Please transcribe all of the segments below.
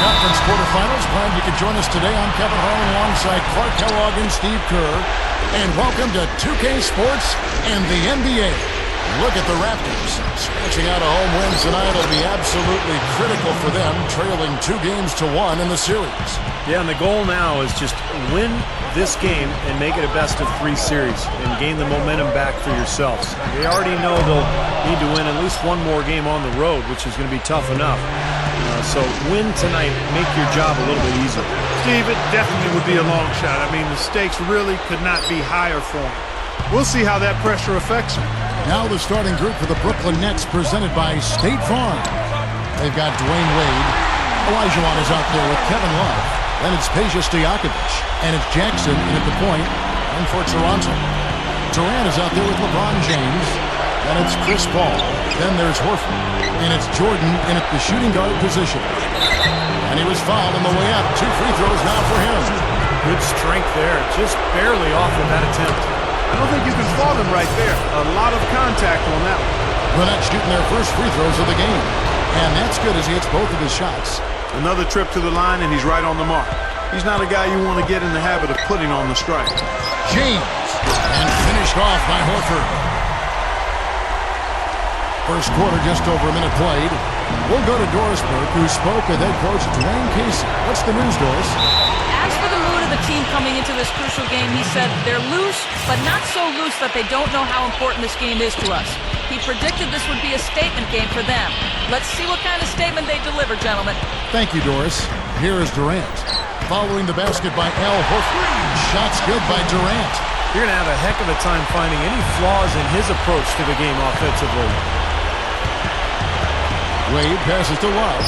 Conference quarterfinals. Glad you could join us today. I'm Kevin Harlan alongside Clark Kellogg and Steve Kerr. And welcome to 2K Sports and the NBA. Look at the Raptors. Scratching out a home win tonight will be absolutely critical for them, trailing 2-1 in the series. Yeah, and the goal now is just win this game and make it a best-of-3 series and gain the momentum back for yourselves. They already know they'll need to win at least one more game on the road, which is going to be tough enough. So win tonight, make your job a little bit easier. Steve, it definitely would be a long shot. I mean, the stakes really could not be higher for him. We'll see how that pressure affects him. Now the starting group for the Brooklyn Nets, presented by State Farm. They've got Dwayne Wade. Olajuwon is out there with Kevin Love. Then it's Peja Stojakovic. And it's Jackson in at the point. And for Toronto, Durant is out there with LeBron James. Then it's Chris Paul. Then there's Horford. And it's Jordan in at the shooting guard position. And he was fouled on the way up. 2 free throws now for him. Good strength there. Just barely off of that attempt. I don't think you can fault him right there. A lot of contact on that one. The Nets shooting their first free throws of the game. And that's good as he hits both of his shots. Another trip to the line, and he's right on the mark. He's not a guy you want to get in the habit of putting on the strike. James. And finished off by Horford. First quarter, just over a minute played. We'll go to Doris Burke, who spoke with head coach Dwayne Casey. What's the news, Doris? As for the mood of the team coming into this crucial game, he said they're loose, but not so loose that they don't know how important this game is to us. He predicted this would be a statement game for them. Let's see what kind of statement they deliver, gentlemen. Thank you, Doris. Here is Durant. Following the basket by Al Horford. Shots good by Durant. You're going to have a heck of a time finding any flaws in his approach to the game offensively. Wade passes to Love.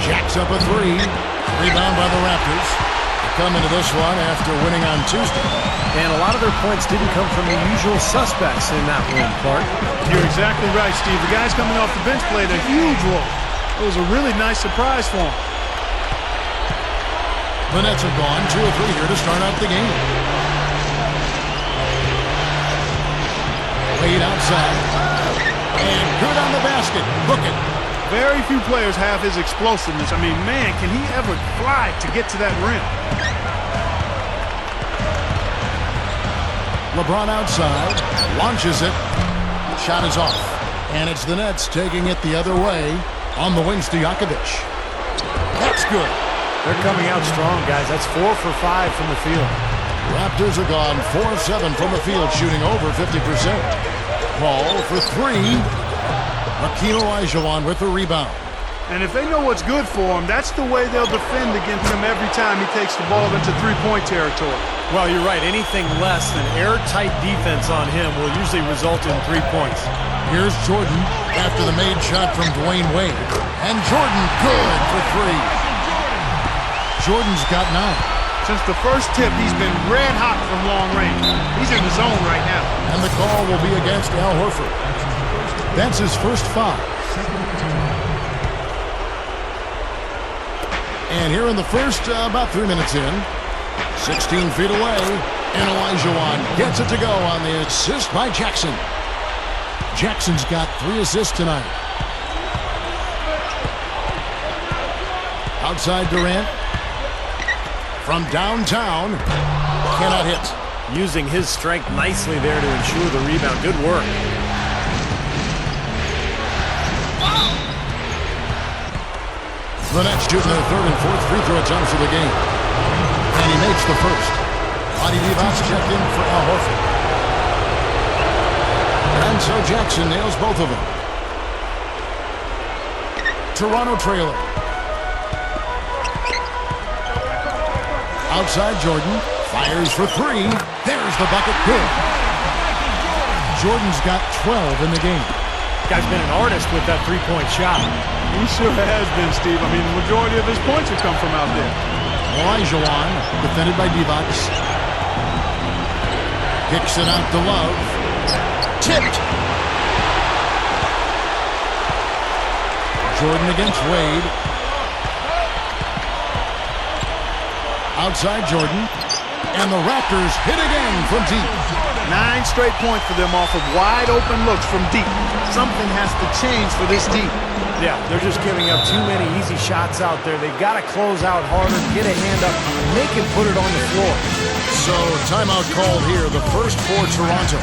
Jacks up a 3. Rebound by the Raptors. They come into this one after winning on Tuesday. And a lot of their points didn't come from the usual suspects in that win, Clark. You're exactly right, Steve. The guys coming off the bench played a huge role. It was a really nice surprise for them. The Nets have gone 2 of 3 here to start out the game. Wade outside. And good on the basket. Book it. Very few players have his explosiveness. I mean, man, can he ever fly to get to that rim? LeBron outside. Launches it. Shot is off. And it's the Nets taking it the other way on the wing. Stojakovic. That's good. They're coming out strong, guys. That's 4 for 5 from the field. Raptors are gone 4 of 7 from the field, shooting over 50%. Paul for 3. Hakeem Olajuwon with the rebound. And if they know what's good for him, that's the way they'll defend against him every time he takes the ball into three-point territory. Well, you're right. Anything less than airtight defense on him will usually result in 3 points. Here's Jordan after the made shot from Dwayne Wade. And Jordan good for 3. Jordan's got 9. Since the first tip, he's been red hot from long range. He's in the zone right now. And the call will be against Al Horford. That's his first foul. And here in the first, about 3 minutes in, 16 feet away, and Olajuwon gets it to go on the assist by Jackson. Jackson's got 3 assists tonight. Outside Durant. From downtown, cannot hit. Using his strength nicely there to ensure the rebound. Good work. The Nets shooting their 3rd and 4th free throw attempts of the game. And he makes the first. Vlade Divac checked in for Al Horford. And so Jackson nails both of them. Toronto trailer. Outside Jordan. Fires for 3. There's the bucket. Good. Jordan's got 12 in the game. Guy's been an artist with that 3-point shot. He sure has been, Steve. I mean, the majority of his points have come from out there. Olajuwon, defended by Divac. Kicks it out to Love. Tipped. Jordan against Wade. Outside Jordan. And the Raptors hit again from deep. 9 straight points for them off of wide open looks from deep. Something has to change for this team. Yeah, they're just giving up too many easy shots out there. They've got to close out harder, get a hand up, make him put it on the floor. So, timeout called here, the first for Toronto.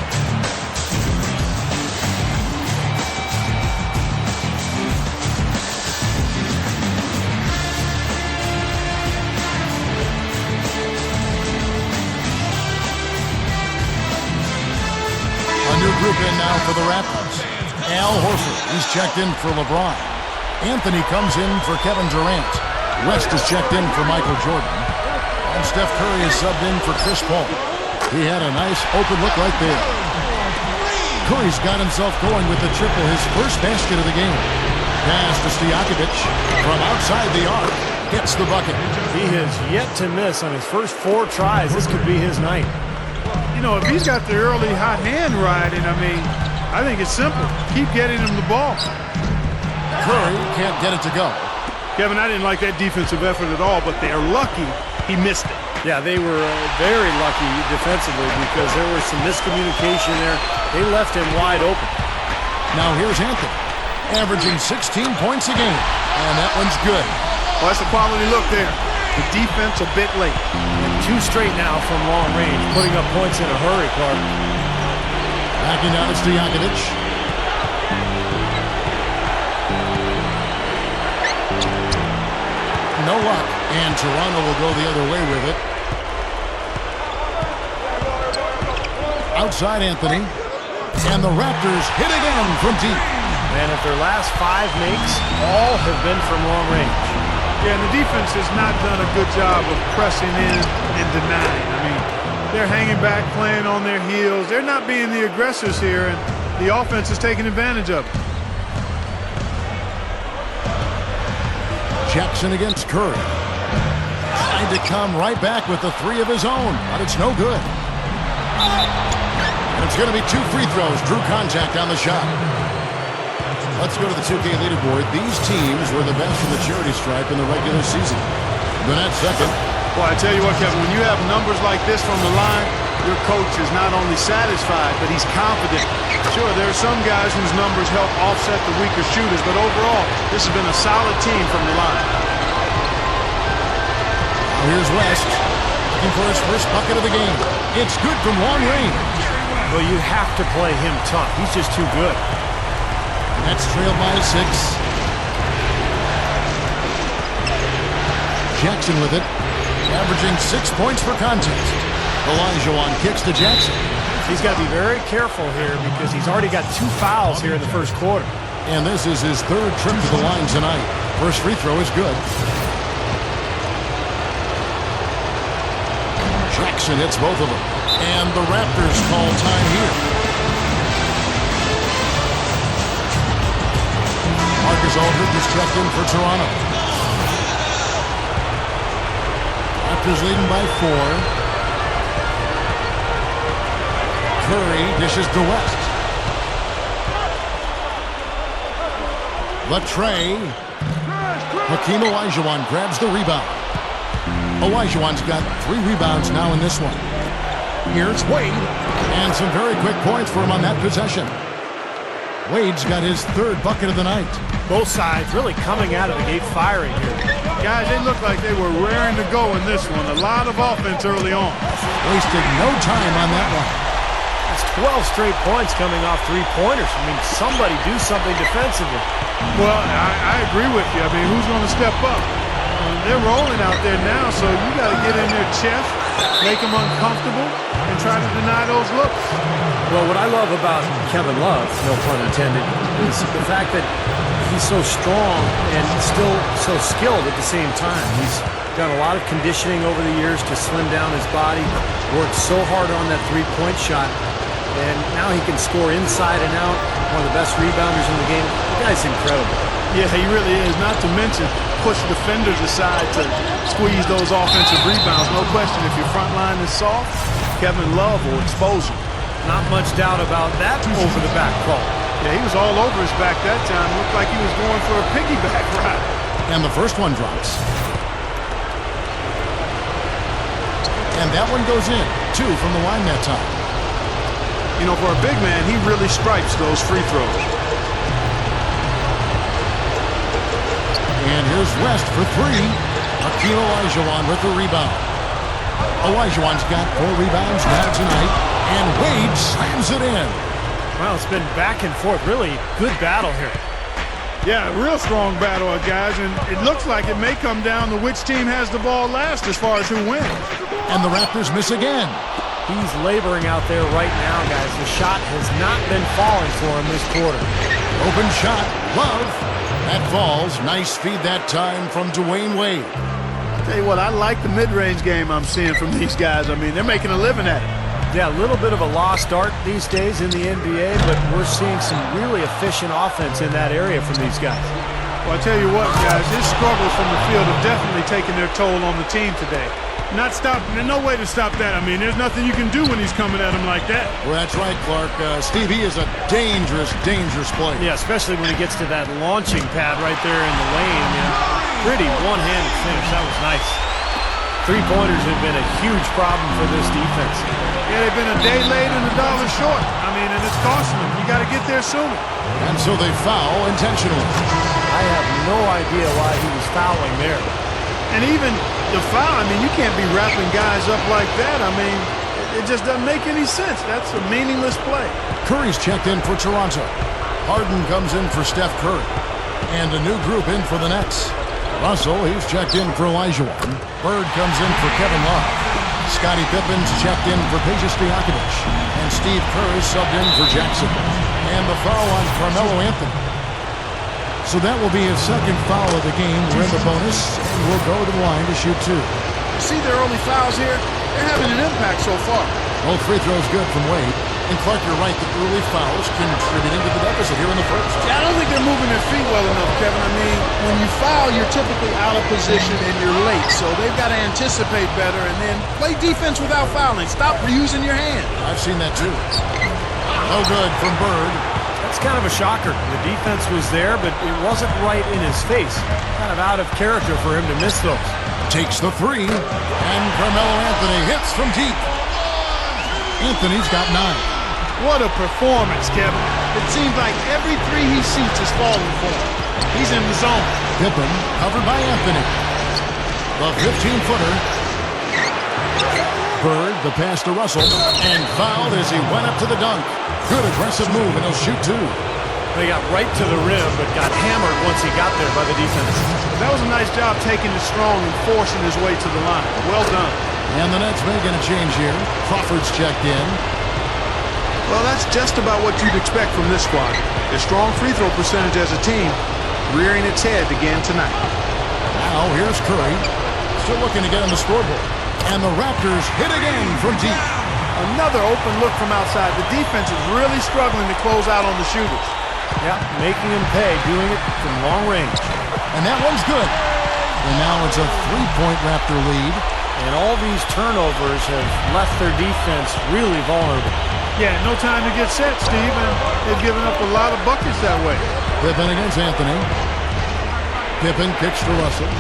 A new group in now for the Raptors. Al Horford, he's checked in for LeBron. Anthony comes in for Kevin Durant. West is checked in for Michael Jordan. And Steph Curry is subbed in for Chris Paul. He had a nice open look right there. Curry's got himself going with the triple, his first basket of the game. Pass to Stojakovic from outside the arc. Gets the bucket. He has yet to miss on his first 4 tries. This could be his night. You know, if he's got the early hot hand riding, I think it's simple. Keep getting him the ball. Curry can't get it to go. Kevin, I didn't like that defensive effort at all, but they're lucky he missed it. Yeah, they were very lucky defensively because there was some miscommunication there. They left him wide open. Now here's Anthony, averaging 16 points a game, and that one's good. Well, that's a quality look there. The defense a bit late. 2 straight now from long range, putting up points in a hurry, Clark. Backing down to Stojakovic. No luck, and Toronto will go the other way with it. Outside Anthony, and the Raptors hit again from deep. And if their last 5 makes, all have been from long range. Yeah, and the defense has not done a good job of pressing in and denying. They're hanging back, playing on their heels. They're not being the aggressors here, and the offense is taking advantage of it. Jackson against Curry. Tried to come right back with the 3 of his own, but it's no good. And it's going to be 2 free throws. Drew contact on the shot. Let's go to the 2K leaderboard. These teams were the best in the charity stripe in the regular season. Burnett second. Well, I tell you what, Kevin, when you have numbers like this from the line, your coach is not only satisfied, but he's confident. Sure, there are some guys whose numbers help offset the weaker shooters, but overall, this has been a solid team from the line. Now here's West, looking for his first bucket of the game. It's good from long range. Well, you have to play him tough. He's just too good. That's trailed by 6. Jackson with it, averaging 6 points per contest. Olajuwon kicks to Jackson. He's got to be very careful here because he's already got 2 fouls here in the first quarter. And this is his 3rd trip to the line tonight. First free throw is good. Jackson hits both of them. And the Raptors call time here. Marcus Aldridge is checked in for Toronto. Raptors leading by 4. Curry dishes to West. The tray. Hakeem Olajuwon grabs the rebound. Olajuwon's got 3 rebounds now in this one. Here's Wade. And some very quick points for him on that possession. Wade's got his 3rd bucket of the night. Both sides really coming out of the gate firing here. Guys, they look like they were raring to go in this one. A lot of offense early on. Wasted no time on that one. That's 12 straight points coming off 3-pointers. Somebody do something defensively. Well, I agree with you. Who's going to step up? They're rolling out there now, so you got to get in their chest, make them uncomfortable, and try to deny those looks. Well, what I love about Kevin Love, no pun intended, is the fact that he's so strong and still so skilled at the same time. He's done a lot of conditioning over the years to slim down his body, worked so hard on that 3-point shot, and now he can score inside and out. One of the best rebounders in the game. The guy's incredible. Yeah, he really is. Not to mention push defenders aside to squeeze those offensive rebounds. No question, if your front line is soft, Kevin Love will expose you. Not much doubt about that over-the-back call. Yeah, he was all over his back that time. Looked like he was going for a piggyback ride. And the first one drops. And that one goes in. 2 from the line that time. You know, for a big man, he really stripes those free throws. And here's West for 3. Hakeem Olajuwon with the rebound. Olajuwon's got 4 rebounds now tonight. And Wade slams it in. Well, it's been back and forth. Really good battle here. Yeah, real strong battle, guys. And it looks like it may come down to which team has the ball last as far as who wins. And the Raptors miss again. He's laboring out there right now, guys. The shot has not been falling for him this quarter. Open shot. Love. That falls. Nice feed that time from Dwayne Wade. Tell you what, I like the mid-range game I'm seeing from these guys. I mean, they're making a living at it. Yeah, a little bit of a lost art these days in the NBA, but we're seeing some really efficient offense in that area from these guys. Well, I tell you what, guys, his struggles from the field have definitely taken their toll on the team today. Not stopping. There's no way to stop that. I mean, there's nothing you can do when he's coming at him like that. Well, that's right, Clark. Steve, he is a dangerous, dangerous player. Yeah, especially when he gets to that launching pad right there in the lane. You know, pretty one-handed finish. That was nice. Three-pointers have been a huge problem for this defense. Yeah, they've been a day late and $1 short. I mean, and it's costing them. You got to get there sooner. And so they foul intentionally. I have no idea why he was fouling there. And even the foul, I mean, you can't be wrapping guys up like that. I mean, it just doesn't make any sense. That's a meaningless play. Curry's checked in for Toronto. Harden comes in for Steph Curry. And a new group in for the Nets. Russell, he's checked in for Olajuwon. Bird comes in for Kevin Love. Scottie Pippen's checked in for Peja Stojakovic. And Steve Kerr is subbed in for Jackson. And the foul on Carmelo Anthony. So that will be his second foul of the game. We're in the bonus, and we'll go to the line to shoot 2. See their early fouls here? They're having an impact so far. Both free throws good from Wade. And Clark, you're right, the early fouls contributing to the deficit here in the first. Yeah, I don't think they're moving their feet well enough, Kevin. I mean, when you foul, you're typically out of position and you're late. So they've got to anticipate better and then play defense without fouling. Stop using your hand. I've seen that too. No good from Bird. That's kind of a shocker. The defense was there, but it wasn't right in his face. Kind of out of character for him to miss those. Takes the 3, and Carmelo Anthony hits from deep. Anthony's got 9. What a performance, Kevin. It seems like every 3 he shoots is falling for him. He's in the zone. Pippen covered by Anthony. The 15-footer. Bird, the pass to Russell, and fouled as he went up to the dunk. Good aggressive move, and he'll shoot 2. They got right to the rim, but got hammered once he got there by the defense. That was a nice job taking it strong and forcing his way to the line. Well done. And the Nets making a change here. Crawford's checked in. Well, that's just about what you'd expect from this squad. Their strong free throw percentage as a team rearing its head again tonight. Now here's Curry. Still looking to get on the scoreboard. And the Raptors hit again from deep. Another open look from outside. The defense is really struggling to close out on the shooters. Yeah, making him pay, doing it from long range. And that one's good. And now it's a 3-point Raptor lead. And all these turnovers have left their defense really vulnerable. Yeah, no time to get set, Steve, and they've given up a lot of buckets that way. Pippen against Anthony. Pippen kicks to Russell.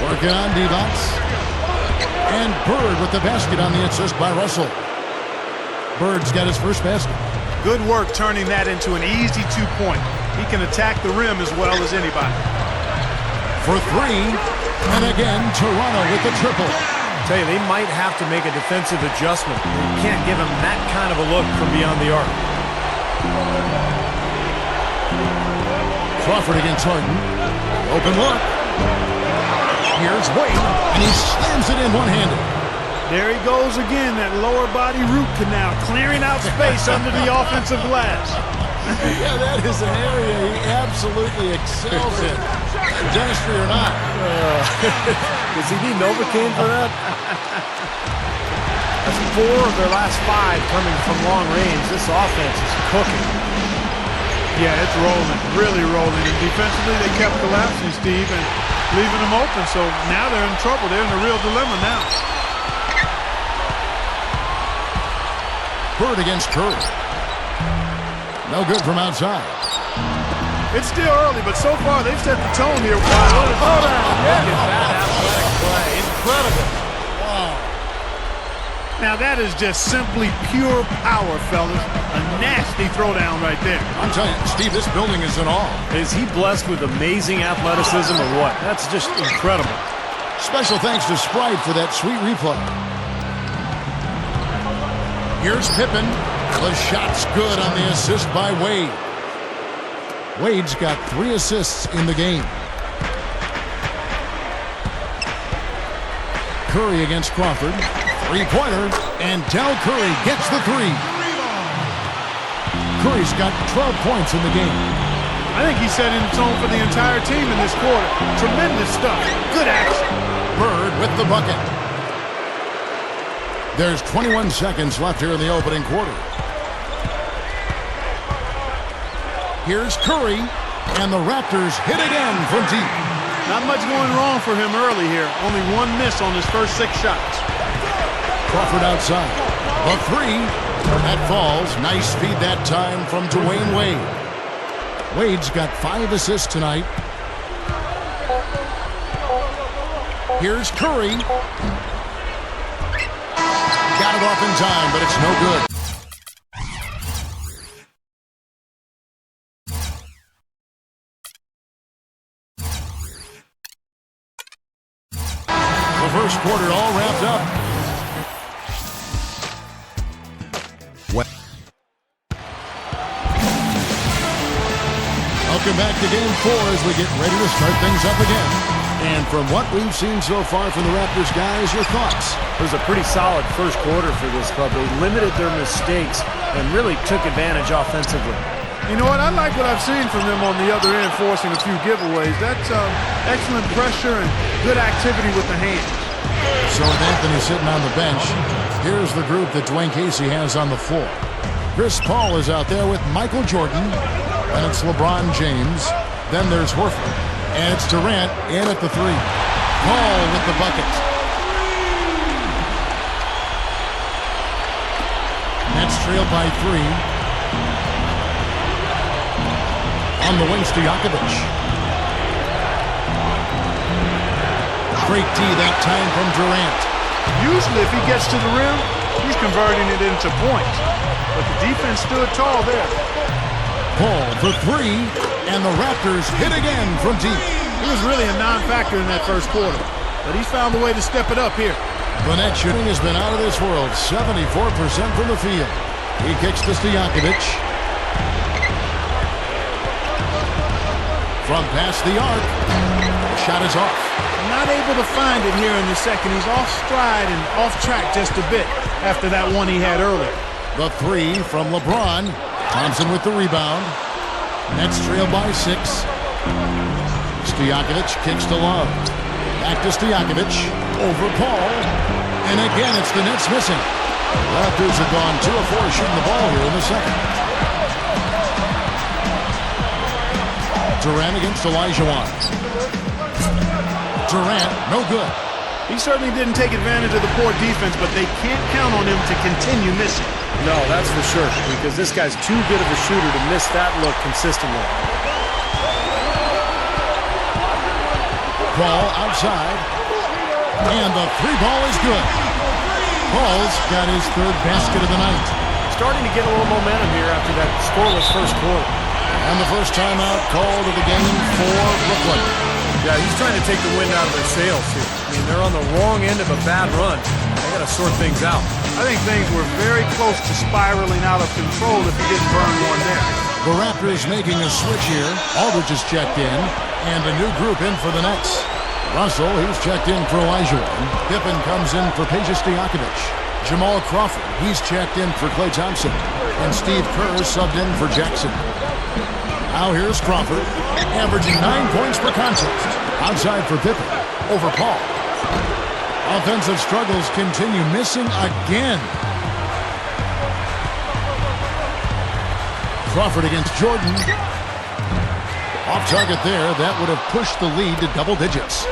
Working on Divac. And Bird with the basket on the assist by Russell. Bird's got his first basket. Good work turning that into an easy 2-point. He can attack the rim as well as anybody. For 3, and again, Toronto with the triple. Tell you, they might have to make a defensive adjustment. You can't give him that kind of a look from beyond the arc. Crawford against Harden. Open look. Here's Wade, and he slams it in one-handed. There he goes again, that lower body root canal, clearing out space under the offensive glass. Yeah, that is an area he absolutely excels in. Dentistry or not. Does he need Novocaine for that? That's 4 of their last 5 coming from long range. This offense is cooking. Yeah, it's rolling, really rolling. And defensively, they kept collapsing, Steve, and leaving them open. So now they're in trouble. They're in a real dilemma now. Bird against Curry. No good from outside. It's still early, but so far they've set the tone here. Wow. Look at that athletic play. Incredible. Wow. Now that is just simply pure power, fellas. A nasty throwdown right there. I'm telling you, Steve, this building is in awe. Is he blessed with amazing athleticism or what? That's just incredible. Special thanks to Sprite for that sweet replay. Here's Pippen. The shot's good on the assist by Wade. Wade's got 3 assists in the game. Curry against Crawford. Three-pointer, and Del Curry gets the 3. Curry's got 12 points in the game. I think he set in tone for the entire team in this quarter. Tremendous stuff. Good action. Bird with the bucket. There's 21 seconds left here in the opening quarter. Here's Curry, and the Raptors hit again from deep. Not much going wrong for him early here. Only 1 miss on his first 6 shots. Crawford outside. The 3. That falls. Nice feed that time from Dwayne Wade. Wade's got 5 assists tonight. Here's Curry. Got it off in time, but it's no good. The first quarter all wrapped up. Welcome back to Game 4 as we get ready to start things up again. And from what we've seen so far from the Raptors, guys, your thoughts? It was a pretty solid first quarter for this club. They limited their mistakes and really took advantage offensively. You know what? I like what I've seen from them on the other end, forcing a few giveaways. That's excellent pressure and good activity with the hands. So with Anthony sitting on the bench, here's the group that Dwayne Casey has on the floor. Chris Paul is out there with Michael Jordan. And it's LeBron James. Then there's Horford. And it's Durant in at the 3. Paul with the bucket. Nets trailed by 3. On the wing, Stojakovic. Great D that time from Durant. Usually if he gets to the rim, he's converting it into points. But the defense stood tall there. Paul for 3, and the Raptors hit again from deep. He was really a non-factor in that first quarter, but he's found a way to step it up here. The net shooting has been out of this world, 74% from the field. He kicks to Stojakovic. From past the arc, the shot is off. Not able to find it here in the second. He's off stride and off track just a bit after that one he had earlier. The 3 from LeBron. Thompson with the rebound. Nets trail by 6. Stojakovic kicks to Love. Back to Stojakovic. Over Paul. And again, it's the Nets missing. Raptors have gone 2 of 4 shooting the ball here in the second. Durant against Olajuwon. Durant, no good. He certainly didn't take advantage of the poor defense, but they can't count on him to continue missing. No, that's for sure, because this guy's too good of a shooter to miss that look consistently. Paul outside. And the 3 ball is good. Paul's got his 3rd basket of the night. Starting to get a little momentum here after that scoreless first quarter. And the first timeout called of the game for Brooklyn. Yeah, he's trying to take the wind out of their sails here. I mean, they're on the wrong end of a bad run. They got to sort things out. I think things were very close to spiraling out of control if he didn't burn one there. The Raptors making a switch here. Aldridge is checked in, and a new group in for the Nets. Russell, he's checked in for Olajuwon. Pippen comes in for Stojakovic. Jamal Crawford, he's checked in for Klay Thompson. And Steve Kerr subbed in for Jackson. Now here's Crawford, averaging 9 points per contest. Outside for Pippen, over Paul. Offensive struggles continue, missing again. Crawford against Jordan. Off target there, that would have pushed the lead to double digits.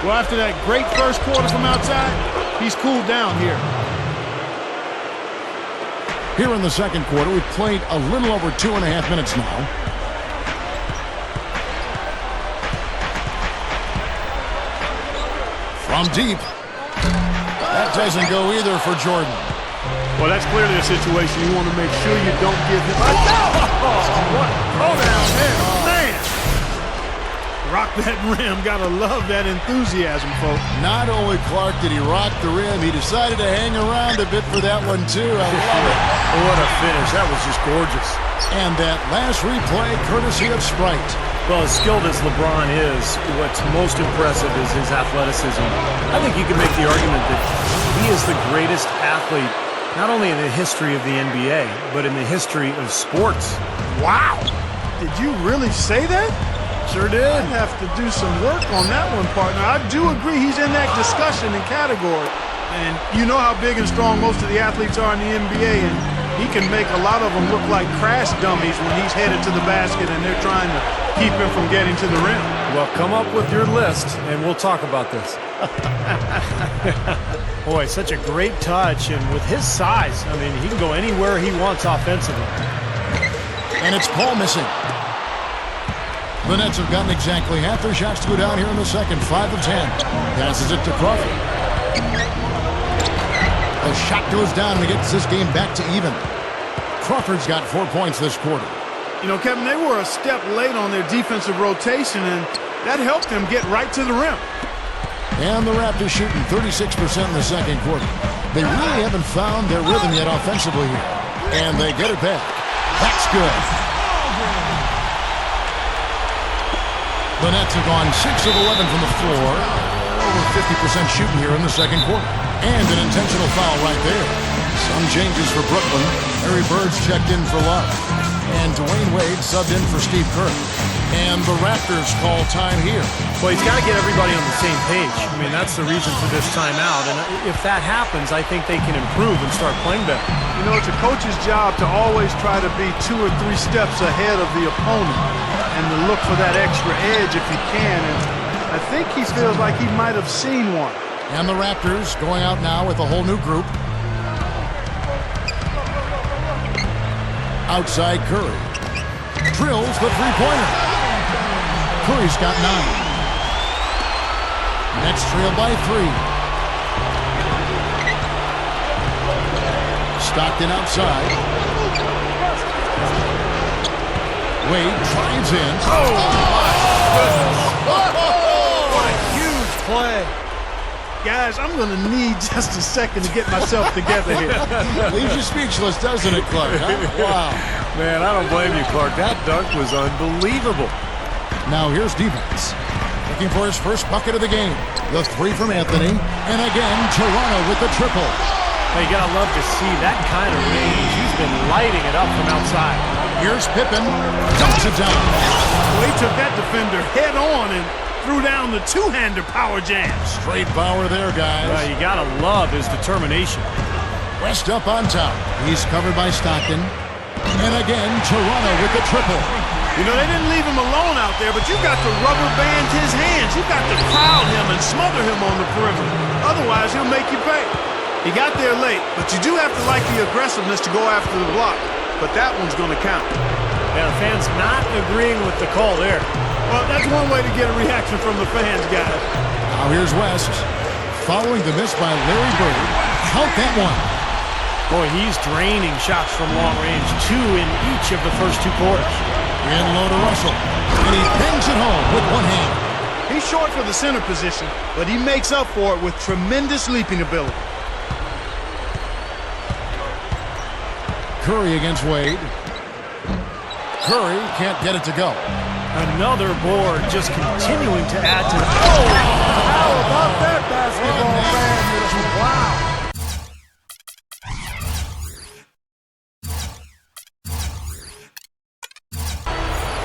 Well, after that great first quarter from outside, he's cooled down here. Here in the second quarter, we've played a little over 2.5 minutes now. From deep. That doesn't go either for Jordan. Well, that's clearly a situation you want to make sure you don't give him. Oh, down there, man! Rock that rim. Gotta love that enthusiasm, folks. Not only, Clark, did he rock the rim, he decided to hang around a bit for that one, too. I love it. What a finish. That was just gorgeous. And that last replay, courtesy of Sprite. Well, as skilled as LeBron is, what's most impressive is his athleticism. I think you can make the argument that he is the greatest athlete, not only in the history of the NBA, but in the history of sports. Wow! Did you really say that? Sure did. I'd have to do some work on that one, partner. I do agree he's in that discussion and category. And you know how big and strong most of the athletes are in the NBA, and he can make a lot of them look like crash dummies when he's headed to the basket and they're trying to keep him from getting to the rim. Well, come up with your list, and we'll talk about this. Boy, such a great touch, and with his size, I mean, he can go anywhere he wants offensively. And it's Paul missing. The Nets have gotten exactly half their shots to go down here in the second. 5 of 10. Passes it to Crawford. The shot goes down and it gets this game back to even. Crawford's got 4 points this quarter. You know, Kevin, they were a step late on their defensive rotation, and that helped them get right to the rim. And the Raptors shooting 36% in the second quarter. They really haven't found their rhythm yet offensively here. And they get it back. That's good. The Nets have gone 6 of 11 from the floor. Over 50% shooting here in the second quarter. And an intentional foul right there. Some changes for Brooklyn. Harry Bird's checked in for Love. And Dwayne Wade subbed in for Steve Kerr. And the Raptors call time here. Well, he's got to get everybody on the same page. I mean, that's the reason for this timeout. And if that happens, I think they can improve and start playing better. You know, it's a coach's job to always try to be 2 or 3 steps ahead of the opponent and to look for that extra edge if he can. And I think he feels like he might have seen one. And the Raptors going out now with a whole new group. Outside Curry. Drills the three-pointer. Curry's got 9. Nets trail by 3. Stockton outside. Wade drives in. Oh, my goodness. What a huge play. Guys, I'm going to need just a second to get myself together here. Leaves you speechless, doesn't it, Clark? Huh? Wow. Man, I don't blame you, Clark. That dunk was unbelievable. Now here's defense. Looking for his first bucket of the game. The 3 from Anthony. And again, Toronto with the triple. Hey, you got to love to see that kind of range. He's been lighting it up from outside. Here's Pippen. Dumps it down. Well, he took that defender head on and threw down the two-hander power jam. Straight power there, guys. You got to love his determination. West up on top. He's covered by Stockton. And again, Toronto with the triple. You know, they didn't leave him alone out there, but you've got to rubber band his hands. You've got to crowd him and smother him on the perimeter. Otherwise, he'll make you pay. He got there late, but you do have to like the aggressiveness to go after the block. But that one's going to count. Yeah, the fans not agreeing with the call there. Well, that's one way to get a reaction from the fans, guys. Now here's West. Following the miss by Larry Bird. Count that one. Boy, he's draining shots from long range. 2 in each of the first 2 quarters. In low to Russell. And he bangs it home with one hand. He's short for the center position, but he makes up for it with tremendous leaping ability. Curry against Wade. Curry can't get it to go. Another board just continuing to add to the... Oh! How about that basketball fan? Wow!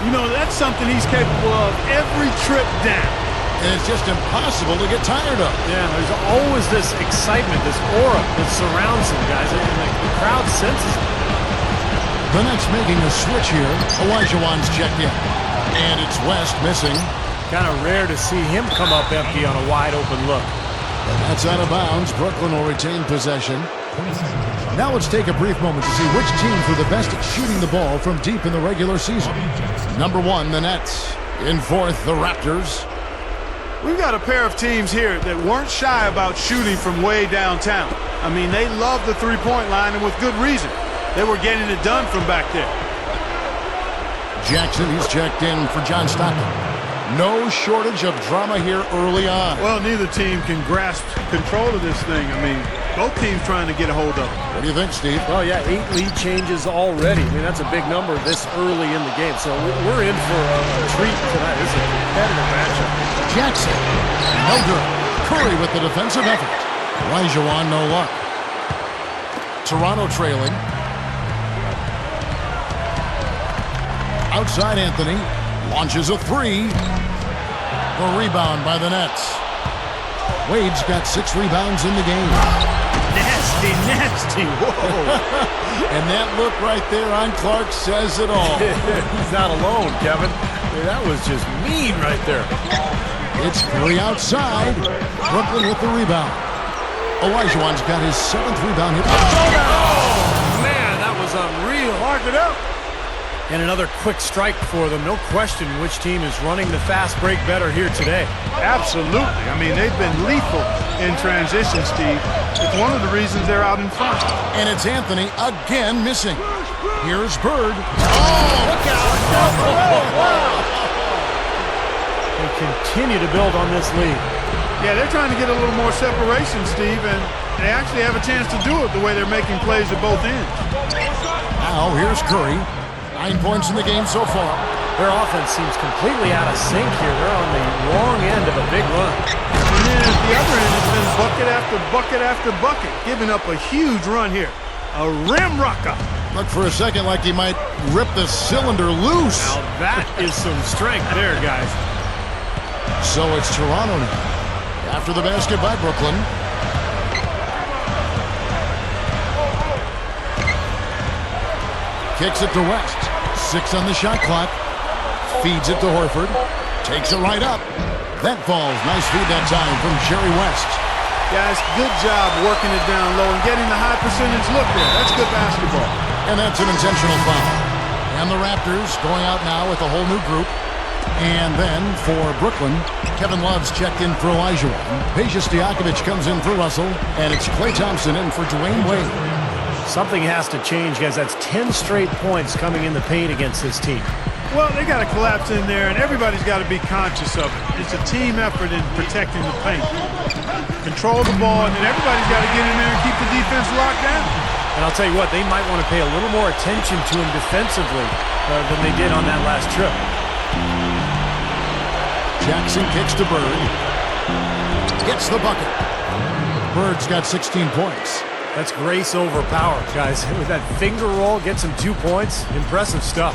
You know, that's something he's capable of every trip down. And it's just impossible to get tired of. Yeah, there's always this excitement, this aura that surrounds him, guys, and the crowd senses it. The Nets making a switch here. Olajuwon's checked in. And it's West missing. Kind of rare to see him come up empty on a wide-open look. And that's out of bounds. Brooklyn will retain possession. Now let's take a brief moment to see which teams were the best at shooting the ball from deep in the regular season. Number 1, the Nets. In 4th, the Raptors. We've got a pair of teams here that weren't shy about shooting from way downtown. I mean, they love the three-point line, and with good reason. They were getting it done from back there. Jackson, he's checked in for John Stockton. No shortage of drama here early on. Well, neither team can grasp control of this thing. I mean, both teams trying to get a hold of it. What do you think, Steve? Well, yeah, 8 lead changes already. I mean, that's a big number this early in the game. So we're in for a treat tonight. This is a competitive matchup. Jackson, no good. Curry with the defensive effort. Olajuwon, no luck. Toronto trailing. Outside Anthony. Launches a three. The rebound by the Nets. Wade's got 6 rebounds in the game. Nasty, nasty. Whoa. And that look right there on Clark says it all. He's not alone, Kevin. That was just mean right there. It's Curry outside. Brooklyn with the rebound. Olajuwon's got his 7th rebound hit. Oh, man, that was unreal. Mark it up. And another quick strike for them. No question which team is running the fast break better here today. Absolutely. I mean, they've been lethal in transition, Steve. It's one of the reasons they're out in front. And it's Anthony again missing. Here's Bird. Oh, look out. They continue to build on this lead. Yeah, they're trying to get a little more separation, Steve, and they actually have a chance to do it the way they're making plays at both ends. Now here's Curry. 9 points in the game so far. Their offense seems completely out of sync here. They're on the wrong end of a big run. And then at the other end, it's been bucket after bucket after bucket, giving up a huge run here. A rim rocker. Looked for a second like he might rip the cylinder loose. Now that is some strength there, guys. So it's Toronto now. After the basket by Brooklyn. Kicks it to West. 6 on the shot clock. Feeds it to Horford. Takes it right up. That falls. Nice feed that time from Jerry West. Guys, good job working it down low and getting the high percentage look there. That's good basketball. And that's an intentional foul. And the Raptors going out now with a whole new group. And then for Brooklyn, Kevin Love's checked in for Olajuwon. Peja Stojakovic comes in for Russell. And it's Klay Thompson in for Dwayne Wade. Something has to change, guys. That's 10 straight points coming in the paint against this team. Well, they got to collapse in there, and everybody's got to be conscious of it. It's a team effort in protecting the paint. Control the ball, and then everybody's got to get in there and keep the defense locked down. And I'll tell you what, they might want to pay a little more attention to him defensively than they did on that last trip. Jackson kicks to Bird. Gets the bucket. Bird's got 16 points. That's grace over power, guys. With that finger roll, gets him 2 points. Impressive stuff.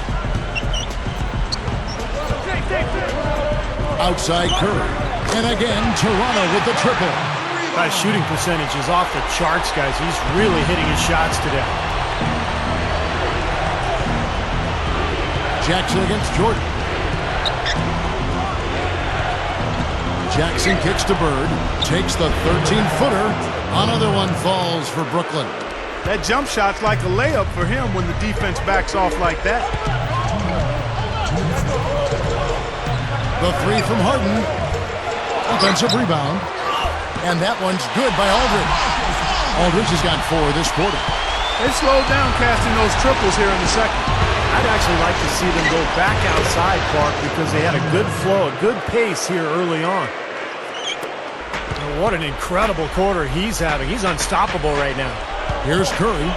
Outside Curry. And again, Toronto with the triple. Guy's shooting percentage is off the charts, guys. He's really hitting his shots today. Jackson against Jordan. Jackson kicks to Bird. Takes the 13-footer. Another one falls for Brooklyn. That jump shot's like a layup for him when the defense backs off like that. The 3 from Harden. Offensive rebound. And that one's good by Aldridge. Aldridge has got 4 this quarter. They slowed down casting those triples here in the second. I'd actually like to see them go back outside, Clark, because they had a good flow, a good pace here early on. What an incredible quarter he's having. He's unstoppable right now. Here's Curry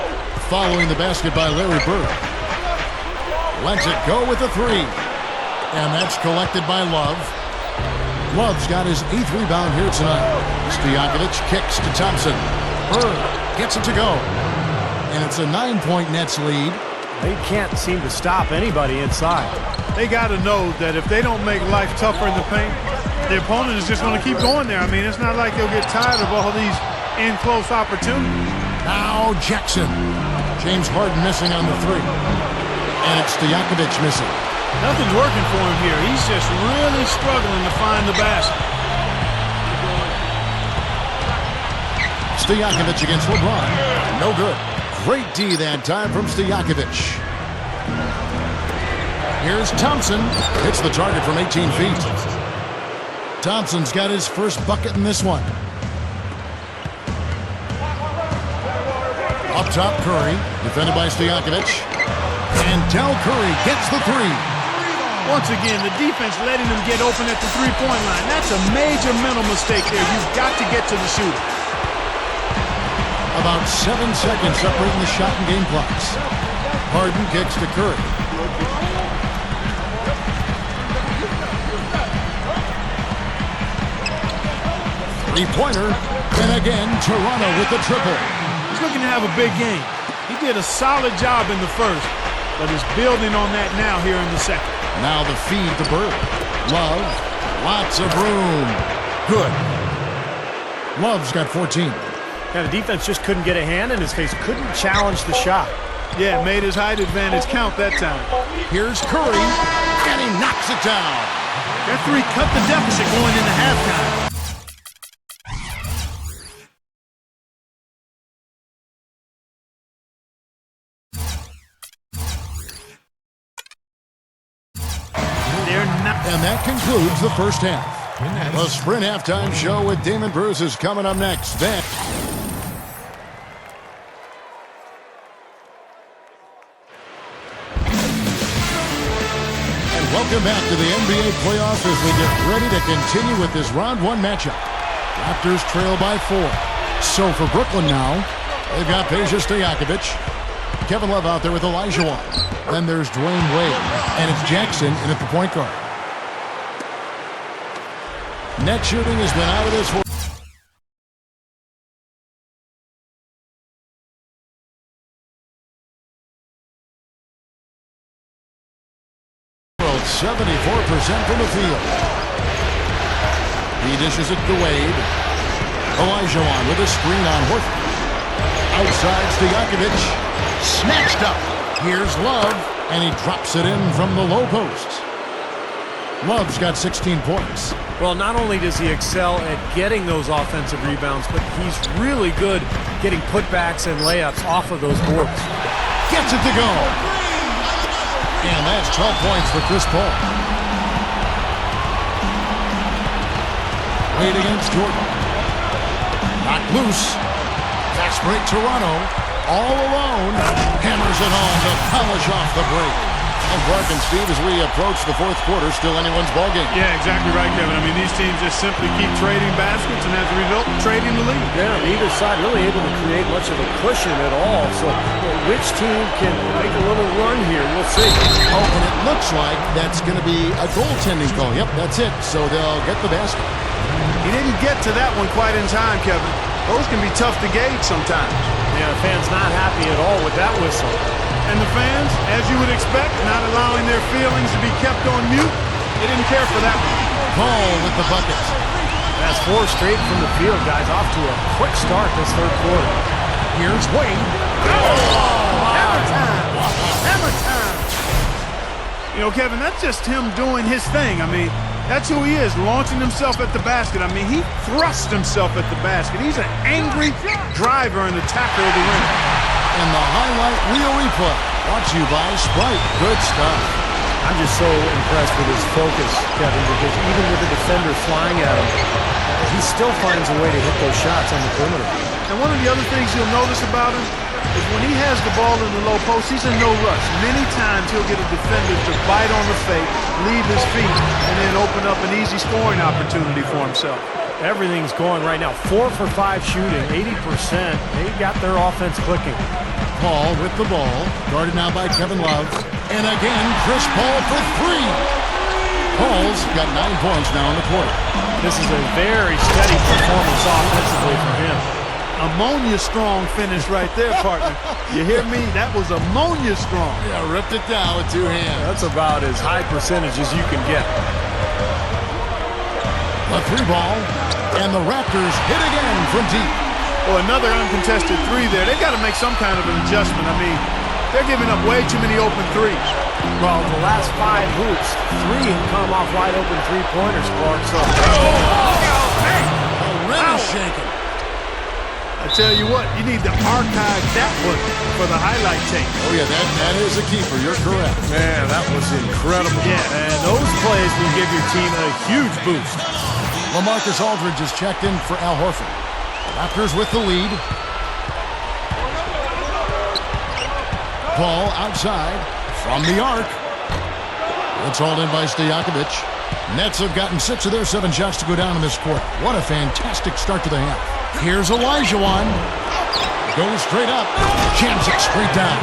following the basket by Larry Bird. Lets it go with the 3. And that's collected by Love. Love's got his 8th rebound here tonight. Stojakovic kicks to Thompson. Bird gets it to go. And it's a 9-point Nets lead. They can't seem to stop anybody inside. They got to know that if they don't make life tougher in the paint, the opponent is just going to keep going there. I mean, it's not like they'll get tired of all these in-close opportunities. Now Jackson. James Harden missing on the 3. And it's Stojakovic missing. Nothing's working for him here. He's just really struggling to find the basket. Stojakovic against LeBron. No good. Great D that time from Stojakovic. Here's Thompson. Hits the target from 18 feet. Thompson's got his first bucket in this one. Up top, Curry, defended by Stojakovic. And Del Curry gets the three. Once again, the defense letting them get open at the three-point line. That's a major mental mistake there. You've got to get to the shooter. About 7 seconds separating the shot and game clocks. Harden kicks to Curry. Three-pointer. And again, Toronto with the triple. He's looking to have a big game. He did a solid job in the first, but he's building on that now here in the second. Now the feed to Bird. Love. Lots of room. Good. Love's got 14. Yeah, the defense just couldn't get a hand in his face. Couldn't challenge the shot. Yeah, made his height advantage count that time. Here's Curry, and he knocks it down. That three cut the deficit going into halftime. And that concludes the first half. The Sprint Halftime Show with Damon Bruce is coming up next. Then. And welcome back to the NBA playoffs as we get ready to continue with this round one matchup. Raptors trail by 4. So for Brooklyn now, they've got Peja Stojakovic. Kevin Love out there with Olajuwon. Then there's Dwayne Wade. And it's Jackson in at the point guard. Net shooting has been out of this world. 74% from the field. He dishes it to Wade. Olajuwon with a screen on Horford. Outside Stojakovic. Snatched up. Here's Love, and he drops it in from the low post. Love's got 16 points. Well, not only does he excel at getting those offensive rebounds, but he's really good getting putbacks and layups off of those boards. Gets it to go. And that's 12 points for Chris Paul. Wade against Jordan. Knocked loose. Fast break Toronto. All alone. Hammers it home to polish off the break. And Clark and Steve, as we approach the fourth quarter, still anyone's ballgame. Yeah, exactly right, Kevin. I mean, these teams just simply keep trading baskets, and as a result, trading the lead. Yeah, neither side really able to create much of a cushion at all. So which team can make a little run here? We'll see. Oh, and it looks like that's going to be a goaltending call. Yep, that's it. So they'll get the basket. He didn't get to that one quite in time, Kevin. Those can be tough to gauge sometimes. Yeah, the fans not happy at all with that whistle. And the fans, as you would expect, not allowing their feelings to be kept on mute. They didn't care for that one. Paul with the bucket. That's 4 straight from the field, guys. Off to a quick start this third quarter. Here's Wade. Hammer time! Hammer time! You know, Kevin, that's just him doing his thing. I mean, that's who he is, launching himself at the basket. I mean, he thrusts himself at the basket. He's an angry driver and attacker of the rim. And the highlight reel replay, brought to you by Sprite. Good stuff. I'm just so impressed with his focus, Kevin, because even with the defender flying at him, he still finds a way to hit those shots on the perimeter. And one of the other things you'll notice about him is when he has the ball in the low post, he's in no rush. Many times he'll get a defender to bite on the fake, leave his feet, and then open up an easy scoring opportunity for himself. Everything's going right now. 4 for 5 shooting, 80%. They got their offense clicking. Paul with the ball, guarded now by Kevin Love. And again, Chris Paul for 3. Paul's got 9 points now in the quarter. This is a very steady performance offensively from him. Ammonia strong finish right there, partner. You hear me? That was ammonia strong. Yeah, ripped it down with 2 hands. That's about as high percentage as you can get. A 3 ball, and the Raptors hit again from deep. Well, another uncontested 3 there. They got to make some kind of an adjustment. I mean, they're giving up way too many open threes. Well, the last 5 hoops, 3 have come off wide open three-pointers, Clark. So, The rim is shaking. I tell you what, you need to archive that one for the highlight tape. Oh, yeah, that is a keeper. You're correct. man, that was incredible. Yeah. And those plays will give your team a huge boost. LaMarcus Aldridge is checked in for Al Horford. Raptors with the lead. Ball outside from the arc. It's hauled in by Stojakovic. Nets have gotten 6 of their 7 shots to go down in this quarter. What a fantastic start to the half. Here's Olajuwon. Goes straight up. Jams it straight down.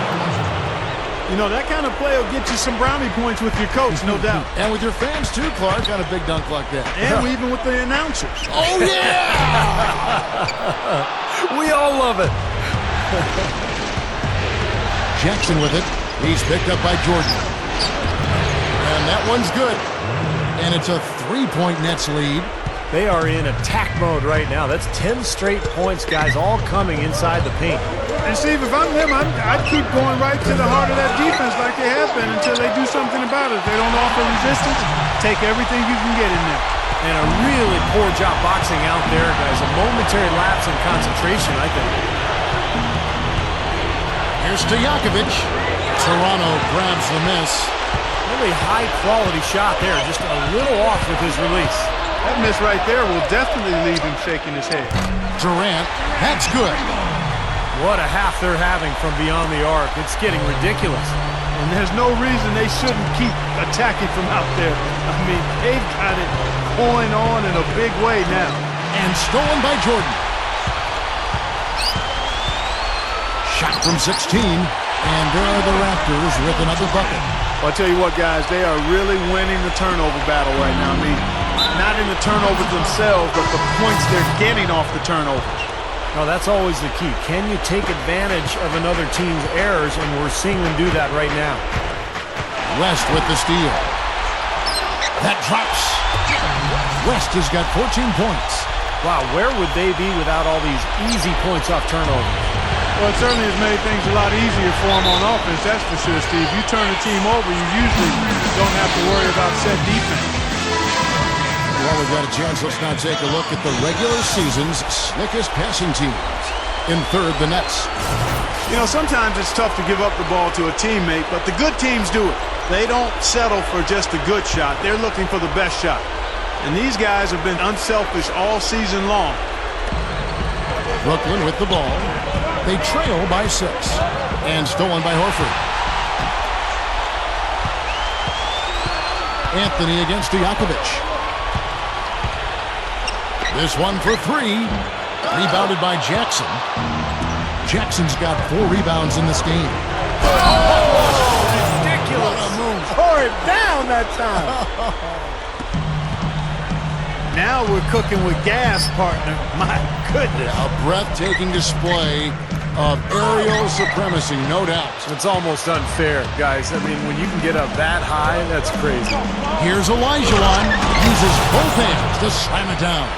You know, that kind of play will get you some brownie points with your coach, no doubt. And with your fans too, Clark, on a big dunk like that. And even with the announcers. Oh, yeah! We all love it. Jackson with it. He's picked up by Jordan. And that one's good. And it's a 3-point Nets lead. They are in attack mode right now. That's 10 straight points, guys, all coming inside the paint. And Steve, if I'm them, I'd keep going right to the heart of that defense like they have been until they do something about it. If they don't offer resistance, take everything you can get in there. And a really poor job boxing out there, guys. A momentary lapse in concentration, I think. Here's Stojakovic. Toronto grabs the miss. Really high-quality shot there, just a little off with his release. That miss right there will definitely leave him shaking his head. Durant, that's good. What a half they're having from beyond the arc. It's getting ridiculous. And there's no reason they shouldn't keep attacking from out there. I mean, they've got it going on in a big way now. And stolen by Jordan. Shot from 16. And there are the Raptors with another bucket. Well, I'll tell you what, guys, they are really winning the turnover battle right now. I mean, not in the turnovers themselves, but the points they're getting off the turnovers. No, that's always the key. Can you take advantage of another team's errors? And we're seeing them do that right now. West with the steal. That drops. West has got 14 points. Wow, where would they be without all these easy points off turnovers? Well, it certainly has made things a lot easier for them on offense, that's for sure, Steve. You turn a team over, you usually don't have to worry about set defense. Well, we've got a chance. Let's now take a look at the regular season's slickest passing teams. In third, the Nets. You know, sometimes it's tough to give up the ball to a teammate, but the good teams do it. They don't settle for just a good shot. They're looking for the best shot. And these guys have been unselfish all season long. Brooklyn with the ball. They trail by 6. And stolen by Horford. Anthony against Stojakovic. This one for 3. Rebounded by Jackson. Jackson's got 4 rebounds in this game. Oh, ridiculous. Tore it down that time. Now we're cooking with gas, partner. My goodness. A breathtaking display of aerial supremacy, no doubt. It's almost unfair, guys. I mean, when you can get up that high, that's crazy. Here's Olajuwon. Uses both hands to slam it down.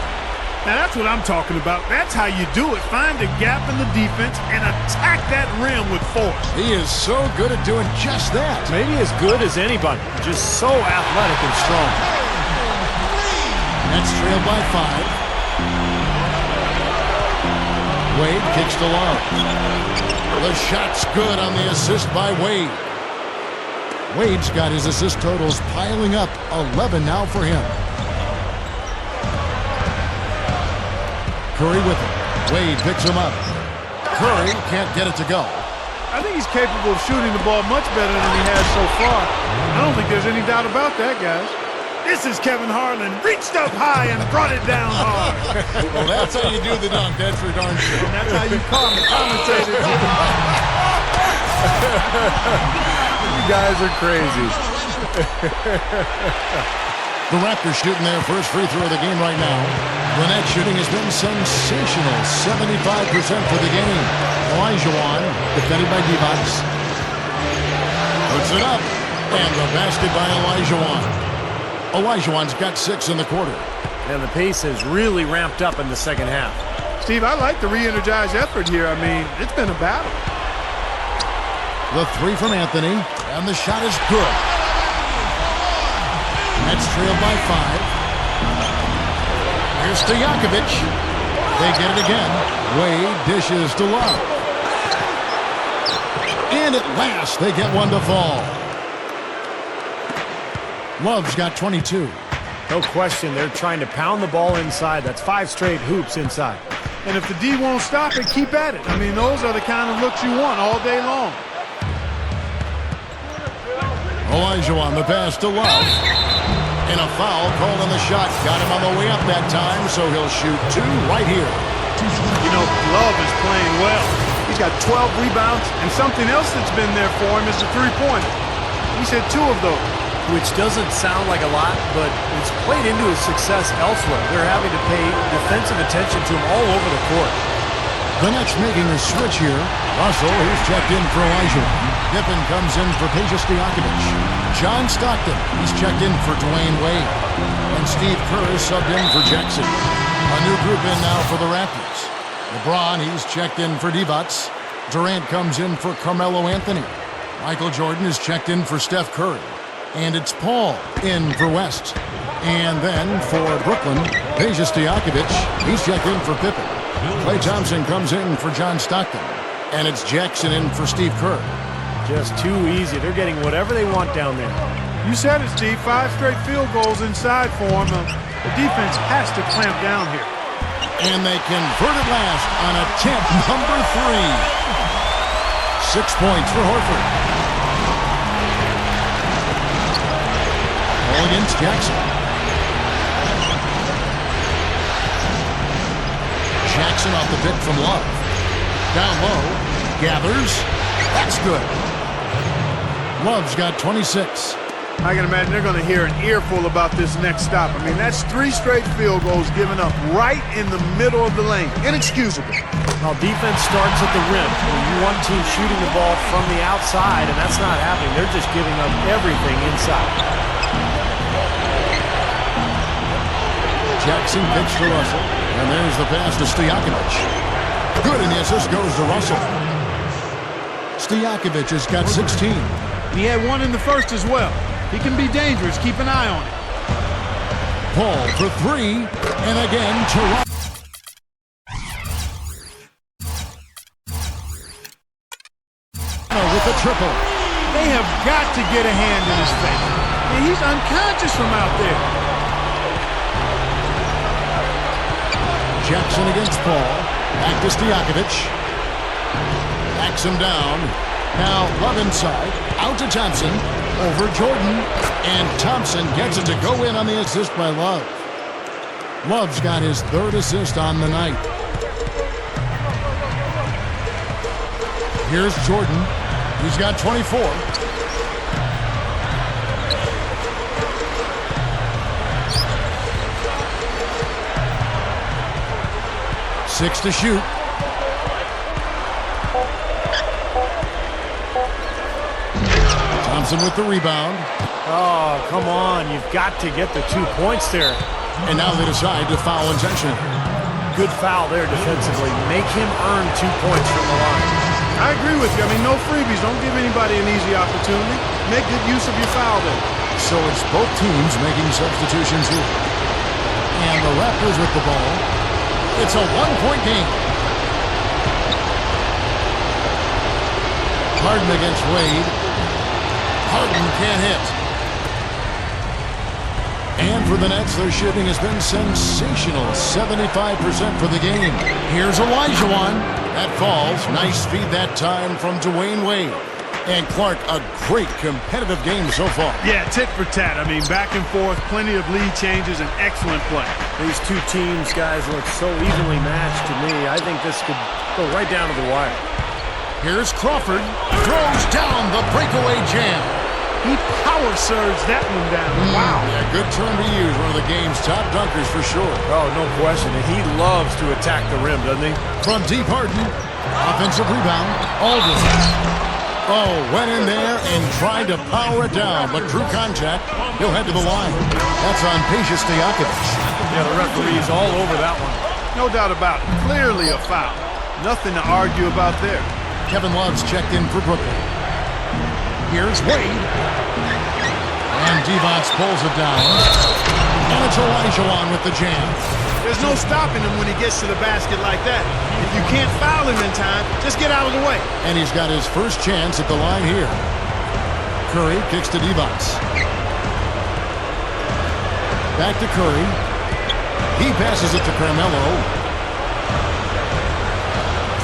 Now that's what I'm talking about. That's how you do it. Find a gap in the defense and attack that rim with force. He is so good at doing just that. Maybe as good as anybody. Just so athletic and strong. Nets trailed by 5. Wade kicks to Love. The shot's good on the assist by Wade. Wade's got his assist totals piling up. 11 now for him. Curry with him. Wade picks him up. Curry can't get it to go. I think he's capable of shooting the ball much better than he has so far. I don't think there's any doubt about that, guys. This is Kevin Harden. Reached up high and brought it down hard. Well, that's how you do the dunk. That's for darn sure. And that's how you commentate it. You guys are crazy. The Raptors shooting their first free throw of the game right now. The net shooting has been sensational. 75% for the game. Olajuwon, defended by D-Box. Puts it up. And the basket by Olajuwon. Olajuwon's got 6 in the quarter. And the pace has really ramped up in the second half. Steve, I like the re-energized effort here. I mean, it's been a battle. The 3 from Anthony. And the shot is good. Nets trailed by 5. Here's Stojakovic. They get it again. Wade dishes to Love. And at last, they get one to fall. Love's got 22. No question, they're trying to pound the ball inside. That's 5 straight hoops inside. And if the D won't stop it, keep at it. I mean, those are the kind of looks you want all day long. Olajuwon, the pass to Love. And a foul called on the shot. Got him on the way up that time, so he'll shoot 2 right here. You know, Love is playing well. He's got 12 rebounds, and something else that's been there for him is the three-pointer. He's hit 2 of those. Which doesn't sound like a lot, but it's played into his success elsewhere. They're having to pay defensive attention to him all over the court. The Nets making a switch here. Russell, who's checked in for Olajuwon. Pippen comes in for Stojakovic. John Stockton, he's checked in for Dwayne Wade. And Steve Kerr is subbed in for Jackson. A new group in now for the Raptors. LeBron, he's checked in for Divac. Durant comes in for Carmelo Anthony. Michael Jordan is checked in for Steph Curry. And it's Paul in for West. And then for Brooklyn, Stojakovic, he's checked in for Pippen. Klay Thompson comes in for John Stockton. And it's Jackson in for Steve Kerr. Just too easy. They're getting whatever they want down there. You said it, Steve. 5 straight field goals inside for him. The defense has to clamp down here. And they convert it last on attempt number 3. 6 points for Horford. Ball against Jackson. Jackson off the pick from Love. Down low. Gathers. That's good. Love's got 26. I can imagine they're going to hear an earful about this next stop. I mean, that's 3 straight field goals given up right in the middle of the lane. Inexcusable. Well, defense starts at the rim. You want team shooting the ball from the outside, and that's not happening. They're just giving up everything inside. Jackson picks to Russell. And there's the pass to Stojakovic. Good, and the assist goes to Russell. Stojakovic has got 16. He had 1 in the first as well. He can be dangerous. Keep an eye on it. Paul for 3. And again to Russell. With the triple. They have got to get a hand in his face. And he's unconscious from out there. Jackson against Paul. Back to Stojakovic. Backs him down. Now Love inside. Out to Thompson. Over Jordan. And Thompson gets it to go in on the assist by Love. Love's got his 3rd assist on the night. Here's Jordan. He's got 24. Six to shoot. Thompson with the rebound. Oh, come on. You've got to get the 2 points there. And now they decide to foul intentionally. Good foul there defensively. Make him earn 2 points from the line. I agree with you. I mean, no freebies. Don't give anybody an easy opportunity. Make good use of your foul there. So it's both teams making substitutions here. And the Raptors with the ball. It's a 1-point game. Harden against Wade. Harden can't hit. And for the Nets, their shooting has been sensational. 75% for the game. Here's Olajuwon. That falls. Nice feed that time from Dwayne Wade. And Clark, a great competitive game so far. Yeah, tit for tat. I mean, back and forth, plenty of lead changes, and excellent play. These 2 teams, guys, look so evenly matched to me. I think this could go right down to the wire. Here's Crawford. Throws down the breakaway jam. He power surged that one down. Wow. Yeah, good term to use. One of the game's top dunkers for sure. Oh, no question. He loves to attack the rim, doesn't he? From deep, Harden. Offensive rebound. Aldridge. Oh, went in there and tried to power it down, but drew contact. He'll head to the line. That's on Stojakovic. Yeah, the referee's all over that one. No doubt about it. Clearly a foul. Nothing to argue about there. Kevin Love's checked in for Brooklyn. Here's Wade. And Divac pulls it down. And it's Olajuwon with the jam. There's no stopping him when he gets to the basket like that. If you can't foul him in time, just get out of the way. And he's got his first chance at the line here. Curry kicks to Divac. back to Curry. He passes it to Carmelo.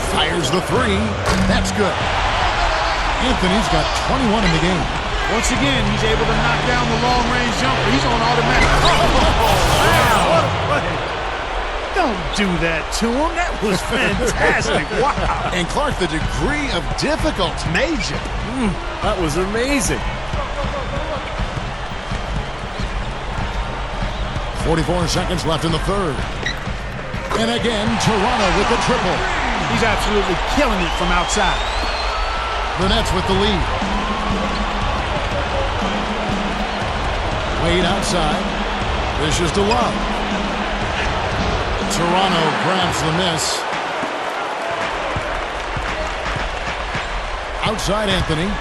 Fires the three. That's good. Anthony's got 21 in the game. Once again, he's able to knock down the long-range jumper. He's on automatic. Wow, what a play. Don't do that to him. That was fantastic. Wow. And Clark, the degree of difficulty. Major. That was amazing. 44 seconds left in the third. And again, Toronto with the triple. He's absolutely killing it from outside. The Nets with the lead. Wade outside. Dishes to Love. Toronto grabs the miss. Outside Anthony.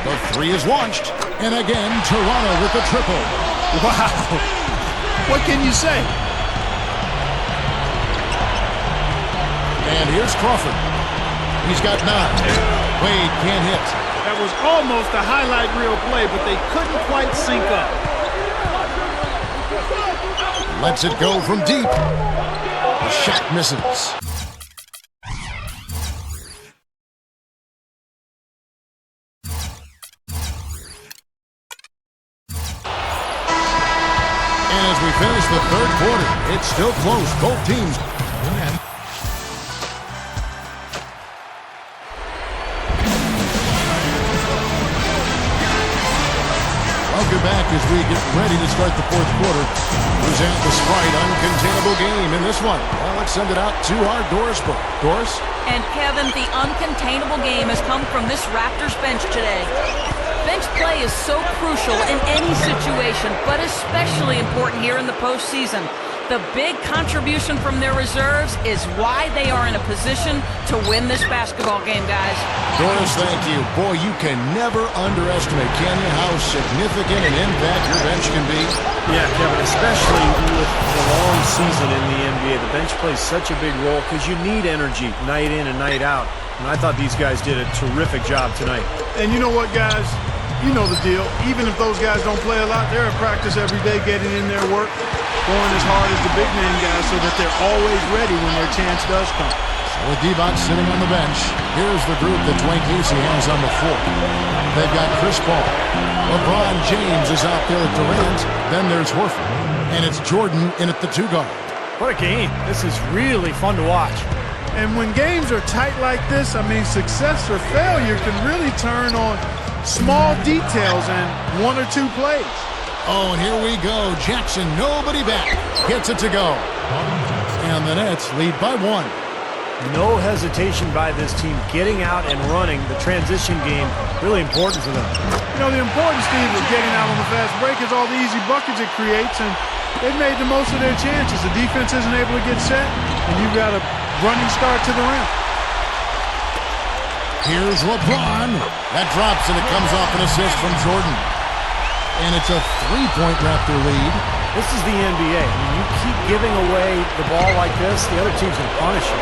The three is launched. And again, Toronto with the triple. Wow. What can you say? And here's Crawford. He's got 9. Wade can't hit. That was almost a highlight reel play, but they couldn't quite sync up. Lets it go from deep. The shot misses. And as we finish the third quarter, it's still close. Both teams. Welcome back as we get ready to start the fourth quarter. Present the Sprite uncontainable game in this one. Well, let's send it out to our Doris book. Doris? And Kevin, the uncontainable game has come from this Raptors bench today. Bench play is so crucial in any situation, but especially important here in the postseason. The big contribution from their reserves is why they are in a position to win this basketball game, guys. Doris, thank you. Boy, you can never underestimate, can you, how significant an impact your bench can be? Yeah, Kevin, especially with the long season in the NBA. The bench plays such a big role because you need energy night in and night out. And I thought these guys did a terrific job tonight. And you know what, guys? You know the deal. Even if those guys don't play a lot, they're at practice every day getting in their work, going as hard as the big man guys so that they're always ready when their chance does come. So with D-Box sitting on the bench, here's the group that Dwayne Casey has on the floor. They've got Chris Paul. LeBron James is out there at Durant. Then there's Horford. And it's Jordan in at the 2 guard. What a game. This is really fun to watch. And when games are tight like this, I mean, success or failure can really turn on small details and 1 or 2 plays. Oh, and here we go. Jackson, nobody back. Gets it to go. And the Nets lead by 1. No hesitation by this team getting out and running. The transition game, really important for them. You know, the importance, Steve, of getting out on the fast break is all the easy buckets it creates, and they've made the most of their chances. The defense isn't able to get set, and you've got a running start to the rim. Here's LeBron. That drops, and it comes off an assist from Jordan. And it's a 3-point Raptor lead. This is the NBA. I mean, you keep giving away the ball like this, the other team's going to punish you.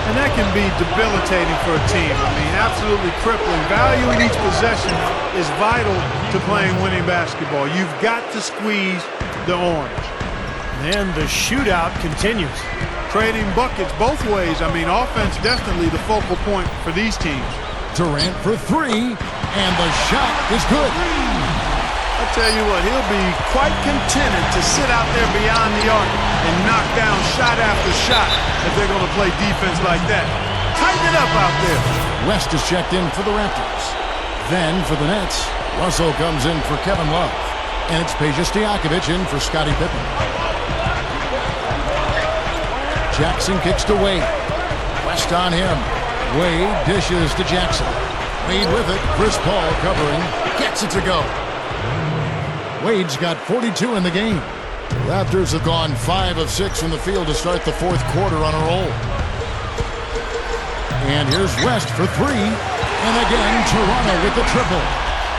And that can be debilitating for a team. I mean, absolutely crippling. Valuing each possession is vital to playing winning basketball. You've got to squeeze the orange. And the shootout continues. Trading buckets both ways. I mean, offense definitely the focal point for these teams. Durant for 3, and the shot is good. I'll tell you what, he'll be quite contented to sit out there beyond the arc and knock down shot after shot if they're going to play defense like that. Tighten it up out there. West is checked in for the Raptors. Then for the Nets, Russell comes in for Kevin Love. And it's Peja Stojakovic in for Scottie Pippen. Jackson kicks to Wade. West on him. Wade dishes to Jackson. Wade with it. Chris Paul covering. Gets it to go. Wade's got 42 in the game. Raptors have gone 5 of 6 from the field to start the fourth quarter on a roll. And here's West for 3. And again, Toronto with the triple.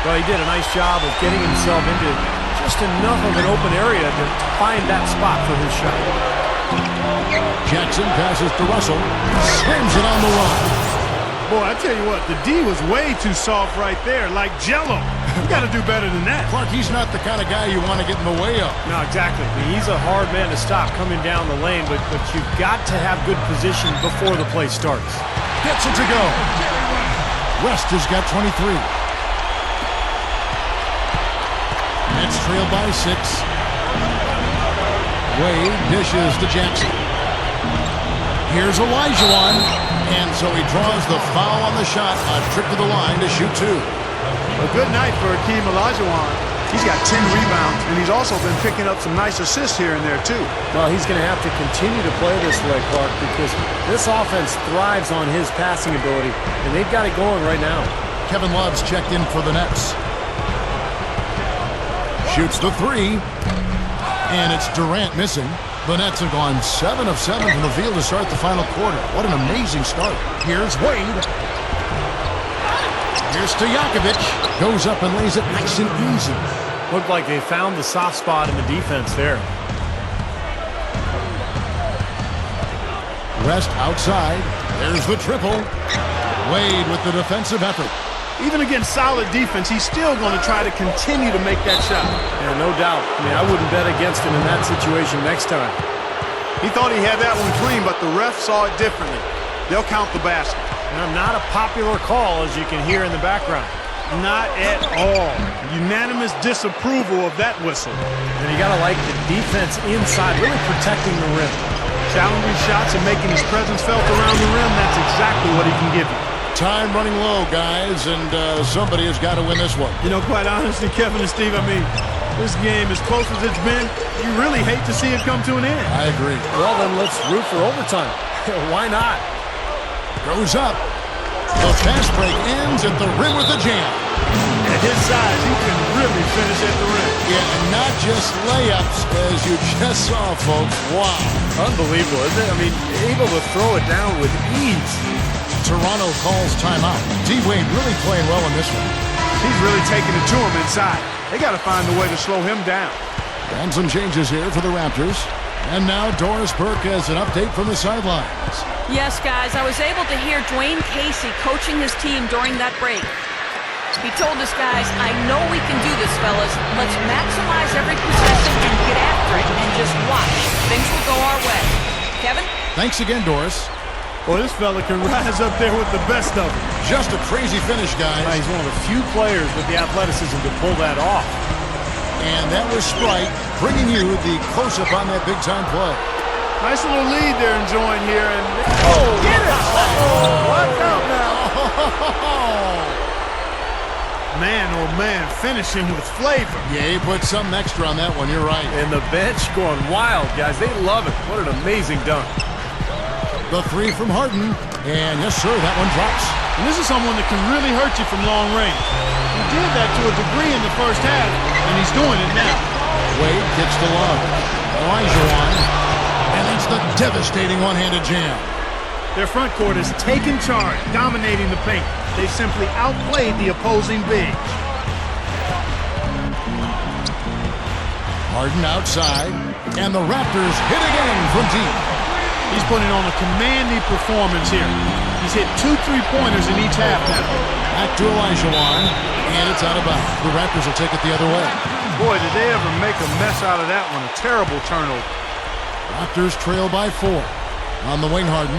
Well, he did a nice job of getting himself into just enough of an open area to find that spot for his shot. Jackson passes to Russell. Slams it on the run. Boy, I tell you what, the D was way too soft right there, like Jell-O. You got to do better than that. Clark, he's not the kind of guy you want to get in the way of. No, exactly. I mean, he's a hard man to stop coming down the lane, but you've got to have good position before the play starts. Gets it to go. West has got 23. Nets trail by 6. Wade dishes to Jackson. Here's Olajuwon. And so he draws the foul on the shot. A trip to the line to shoot 2. A good night for Hakeem Olajuwon. He's got 10 rebounds, and he's also been picking up some nice assists here and there, too. Well, he's going to have to continue to play this way, Clark, because this offense thrives on his passing ability, and they've got it going right now. Kevin Love's checked in for the Nets. Shoots the 3. And it's Durant missing. The Nets have gone 7 of 7 from the field to start the final quarter. What an amazing start. Here's Wade. Here's Stojakovic. Goes up and lays it nice and easy. Looked like they found the soft spot in the defense there. West outside. There's the triple. Wade with the defensive effort. Even against solid defense, he's still going to try to continue to make that shot. Yeah, no doubt. I mean, I wouldn't bet against him in that situation next time. He thought he had that one clean, but the ref saw it differently. They'll count the basket. Now, not a popular call, as you can hear in the background. Not at all. Unanimous disapproval of that whistle. And you got to like the defense inside, really protecting the rim. Challenging shots and making his presence felt around the rim, that's exactly what he can give you. Time running low, guys, and somebody has got to win this one. You know, quite honestly, Kevin and Steve, I mean, this game, as close as it's been, you really hate to see it come to an end. I agree. Well, then let's root for overtime. Why not? Goes up. The fast break ends at the rim with the jam. At his size, he can really finish at the rim. Yeah, and not just layups, as you just saw, folks. Wow. Unbelievable, isn't it? I mean, able to throw it down with ease. Toronto calls timeout. D-Wade really playing well in this one. He's really taking it to him inside. They got to find a way to slow him down. And some changes here for the Raptors. And now Doris Burke has an update from the sidelines. Yes, guys, I was able to hear Dwayne Casey coaching his team during that break. He told us, guys, I know we can do this, fellas. Let's maximize every possession and get after it and just watch. Things will go our way. Kevin? Thanks again, Doris. Well, this fella can rise up there with the best of them. Just a crazy finish, guys. He's one of the few players with the athleticism to pull that off. And that was Sprite bringing you the close-up on that big-time play. Nice little lead they're enjoying here. And Get it! Watch out now. Man, oh man, finishing with flavor. Yeah, he put something extra on that one. You're right. And the bench going wild, guys. They love it. What an amazing dunk. The 3 from Harden. And yes, sir, that one drops. And this is someone that can really hurt you from long range. He did that to a degree in the first half, and he's doing it now. Wade gets to Love. Olajuwon. And that's the devastating one-handed jam. Their front court is taking charge, dominating the paint. They simply outplayed the opposing big. Harden outside. And the Raptors hit again from deep. He's putting on a commanding performance here. He's hit 2 3-pointers in each half now. Back to Olajuwon, and it's out of bounds. The Raptors will take it the other way. Boy, did they ever make a mess out of that one. A terrible turnover. Raptors trail by 4. On the wing, Harden.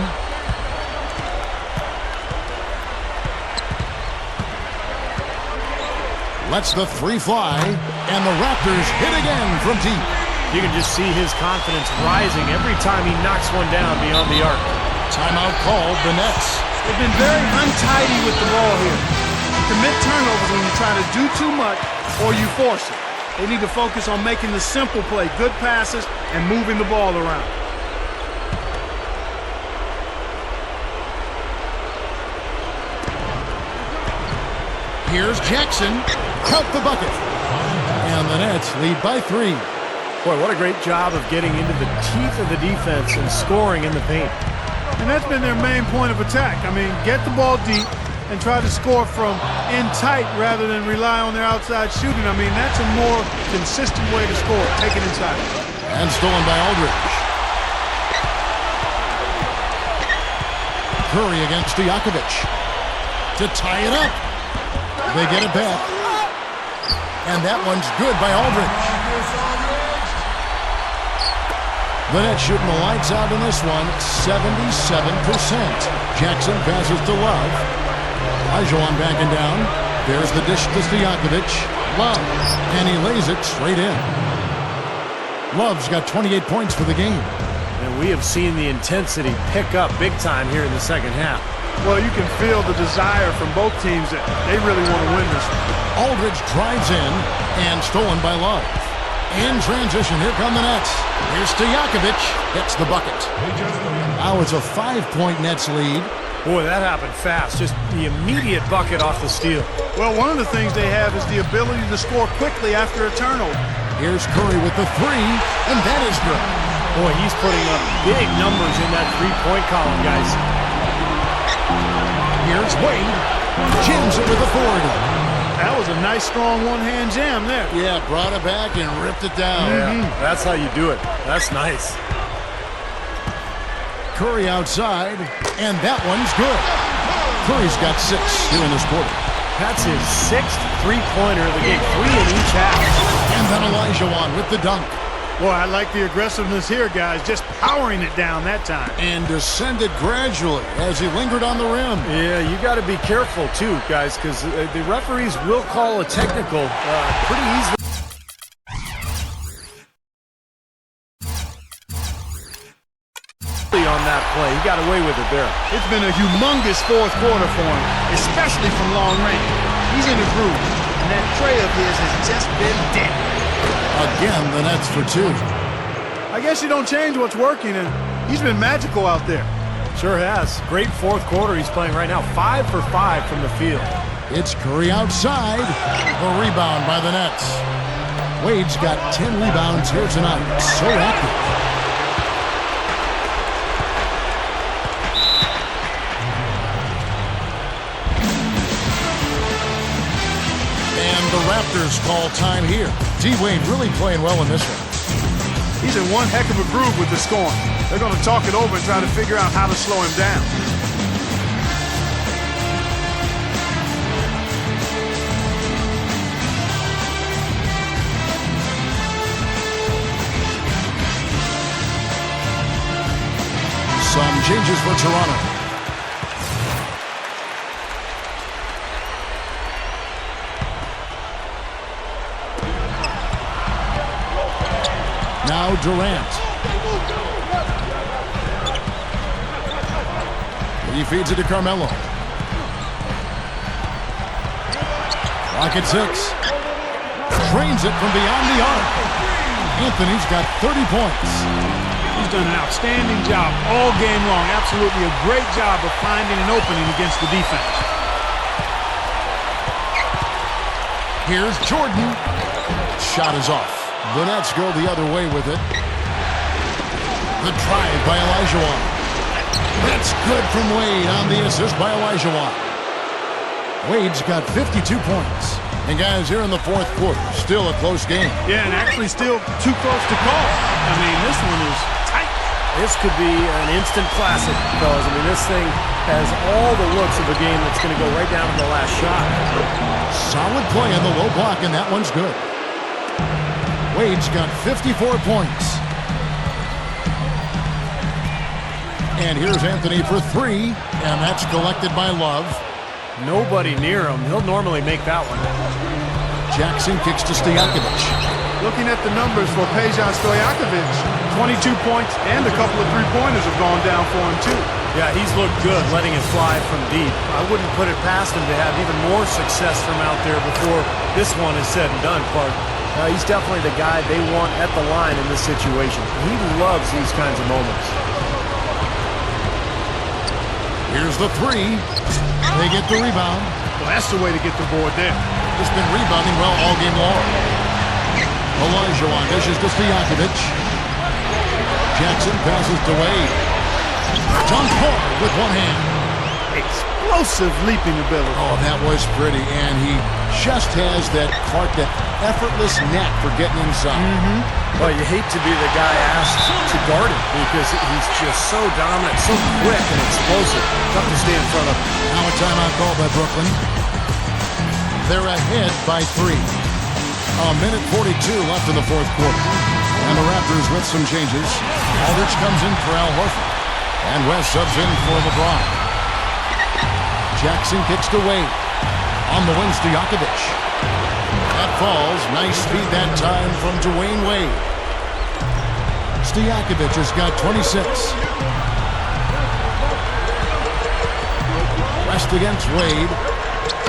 Lets the 3 fly, and the Raptors hit again from deep. You can just see his confidence rising every time he knocks one down beyond the arc. Timeout called the Nets. They've been very untidy with the ball here. You commit turnovers when you try to do too much or you force it. They need to focus on making the simple play, good passes, and moving the ball around. Here's Jackson. Count the bucket. And the Nets lead by 3. Boy, what a great job of getting into the teeth of the defense and scoring in the paint. And that's been their main point of attack. I mean, get the ball deep and try to score from in tight rather than rely on their outside shooting. I mean, that's a more consistent way to score, take it inside. And stolen by Aldridge. Curry against Stojakovic. to tie it up. They get it back. And that one's good by Aldridge. The Nets shooting the lights out in this one, 77%. Jackson passes to Love. Olajuwon backing down. There's the dish to Stojakovic. Love. And he lays it straight in. Love's got 28 points for the game. And we have seen the intensity pick up big time here in the second half. Well, you can feel the desire from both teams that they really want to win this one. Aldridge drives in and stolen by Love. In transition, here come the Nets. Here's Stojakovic, gets the bucket. Now it's a 5-point Nets lead. Boy, that happened fast. Just the immediate bucket off the steal. Well, one of the things they have is the ability to score quickly after a turnover. Here's Curry with the three, and that is good. Boy, he's putting up big numbers in that three-point column, guys. Here's Wade. Jams it with authority. That was a nice, strong one-hand jam there. Yeah, brought it back and ripped it down. Yeah, that's how you do it. That's nice. Curry outside, and that one's good. Curry's got 6 here in this quarter. That's his 6th three-pointer of the game, 3 in each half. And then Olajuwon with the dunk. Boy, I like the aggressiveness here, guys. Just powering it down that time. And descended gradually as he lingered on the rim. Yeah, you got to be careful, too, guys, because the referees will call a technical pretty easily. On that play. He got away with it there. It's been a humongous fourth quarter for him, especially from long range. He's in a groove, and that tray of his has just been dead. Again, the Nets for 2. I guess you don't change what's working, and he's been magical out there. Sure has. Great fourth quarter he's playing right now. 5 for 5 from the field. It's Curry outside. The rebound by the Nets. Wade's got 10 rebounds here tonight. So active. The Raptors call time here. D-Wade really playing well in this one. He's in one heck of a groove with the scoring. They're going to talk it over and try to figure out how to slow him down. Some changes for Toronto. Now Durant. He feeds it to Carmelo. Rocket 6. Trains it from beyond the arc. Anthony's got 30 points. He's done an outstanding job all game long. Absolutely a great job of finding an opening against the defense. Here's Jordan. Shot is off. The Nets go the other way with it. The drive by Olajuwon. That's good from Wade on the assist by Olajuwon. Wade's got 52 points. And guys, here in the fourth quarter, still a close game. Yeah, and actually still too close to call. I mean, this one is tight. This could be an instant classic, fellas. I mean, this thing has all the looks of a game that's going to go right down to the last shot. Solid play on the low block, and that one's good. Wade's got 54 points. And here's Anthony for 3, and that's collected by Love. Nobody near him. He'll normally make that one. Jackson kicks to Stojakovic. Looking at the numbers for Peja Stojakovic, 22 points and a couple of three-pointers have gone down for him, too. Yeah, he's looked good letting it fly from deep. I wouldn't put it past him to have even more success from out there before this one is said and done, Clark. He's definitely the guy they want at the line in this situation. He loves these kinds of moments. Here's the 3. They get the rebound. Well, that's the way to get the board there. Just been rebounding well all game long. Olajuwon dishes to Stojakovic. Jackson passes to Wade. Dunk hard with one hand. explosive leaping ability. Oh, that was pretty, and he just has that effortless knack for getting inside. Well, you hate to be the guy asked to guard him because he's just so dominant, so quick and explosive. Tough to stay in front of him. Now a timeout called by Brooklyn. They're ahead by 3. A minute 42 left in the fourth quarter. And the Raptors with some changes. Aldridge comes in for Al Horford. And West subs in for LeBron. Jackson kicks to Wade. On the wing, Stojakovic. That falls. Nice speed that time from Dwayne Wade. Stojakovic has got 26. West against Wade.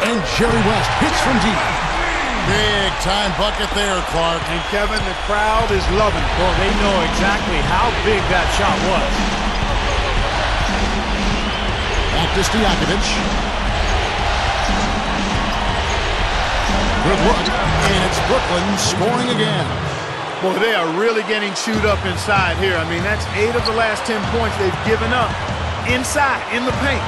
And Jerry West hits from deep. Big time bucket there, Clark. And Kevin, the crowd is loving it. Well, they know exactly how big that shot was. Back to Stojakovic. Good look. And it's Brooklyn scoring again. Boy, they are really getting chewed up inside here. I mean, that's 8 of the last 10 points they've given up inside, in the paint.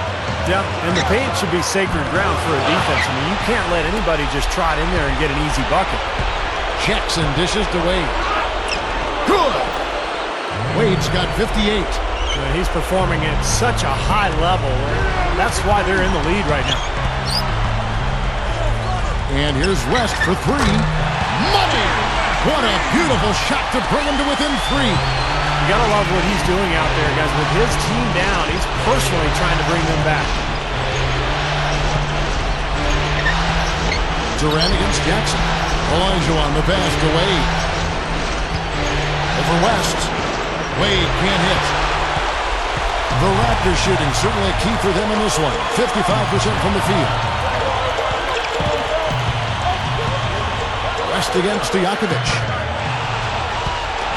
Yeah, and the paint should be sacred ground for a defense. I mean, you can't let anybody just trot in there and get an easy bucket. Jackson dishes to Wade. Good. Wade's got 58. He's performing at such a high level. That's why they're in the lead right now. And here's West for 3. Money! What a beautiful shot to bring him to within 3. You gotta love what he's doing out there, guys. With his team down, he's personally trying to bring them back. Durant against Jackson. Olajuwon the pass to Wade. Over West. Wade can't hit. The Raptors shooting certainly a key for them in this one. 55% from the field. West against Stojakovic.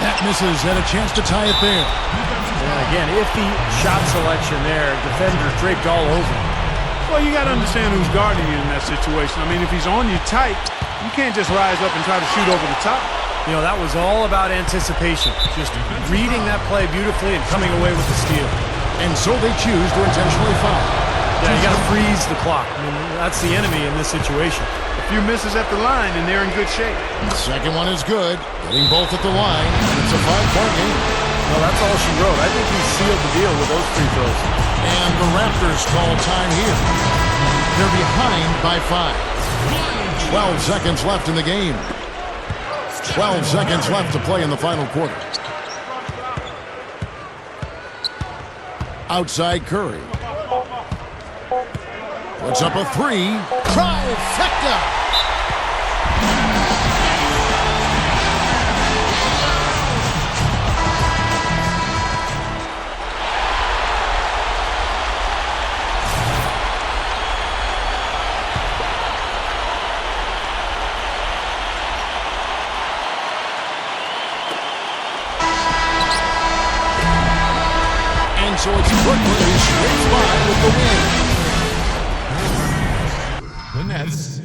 That misses, and a chance to tie it there. Yeah, again, iffy shot selection there. Defenders draped all over him. Well, you got to understand who's guarding you in that situation. I mean, if he's on you tight, you can't just rise up and try to shoot over the top. You know, that was all about anticipation. Just reading that play beautifully and coming away with the steal. And so they choose to intentionally foul. Yeah, you got to freeze the clock. I mean, that's the enemy in this situation. A few misses at the line, and they're in good shape. The second one is good. Getting both at the line. It's a 5-point game. Well, that's all she wrote. I think he sealed the deal with those free throws. And the Raptors call time here. They're behind by 5. 12 seconds left in the game. 12 seconds left to play in the final quarter. Outside Curry. Puts up a 3. Trifecta! And so it's Brooklyn who scrapes by with the win. The Nets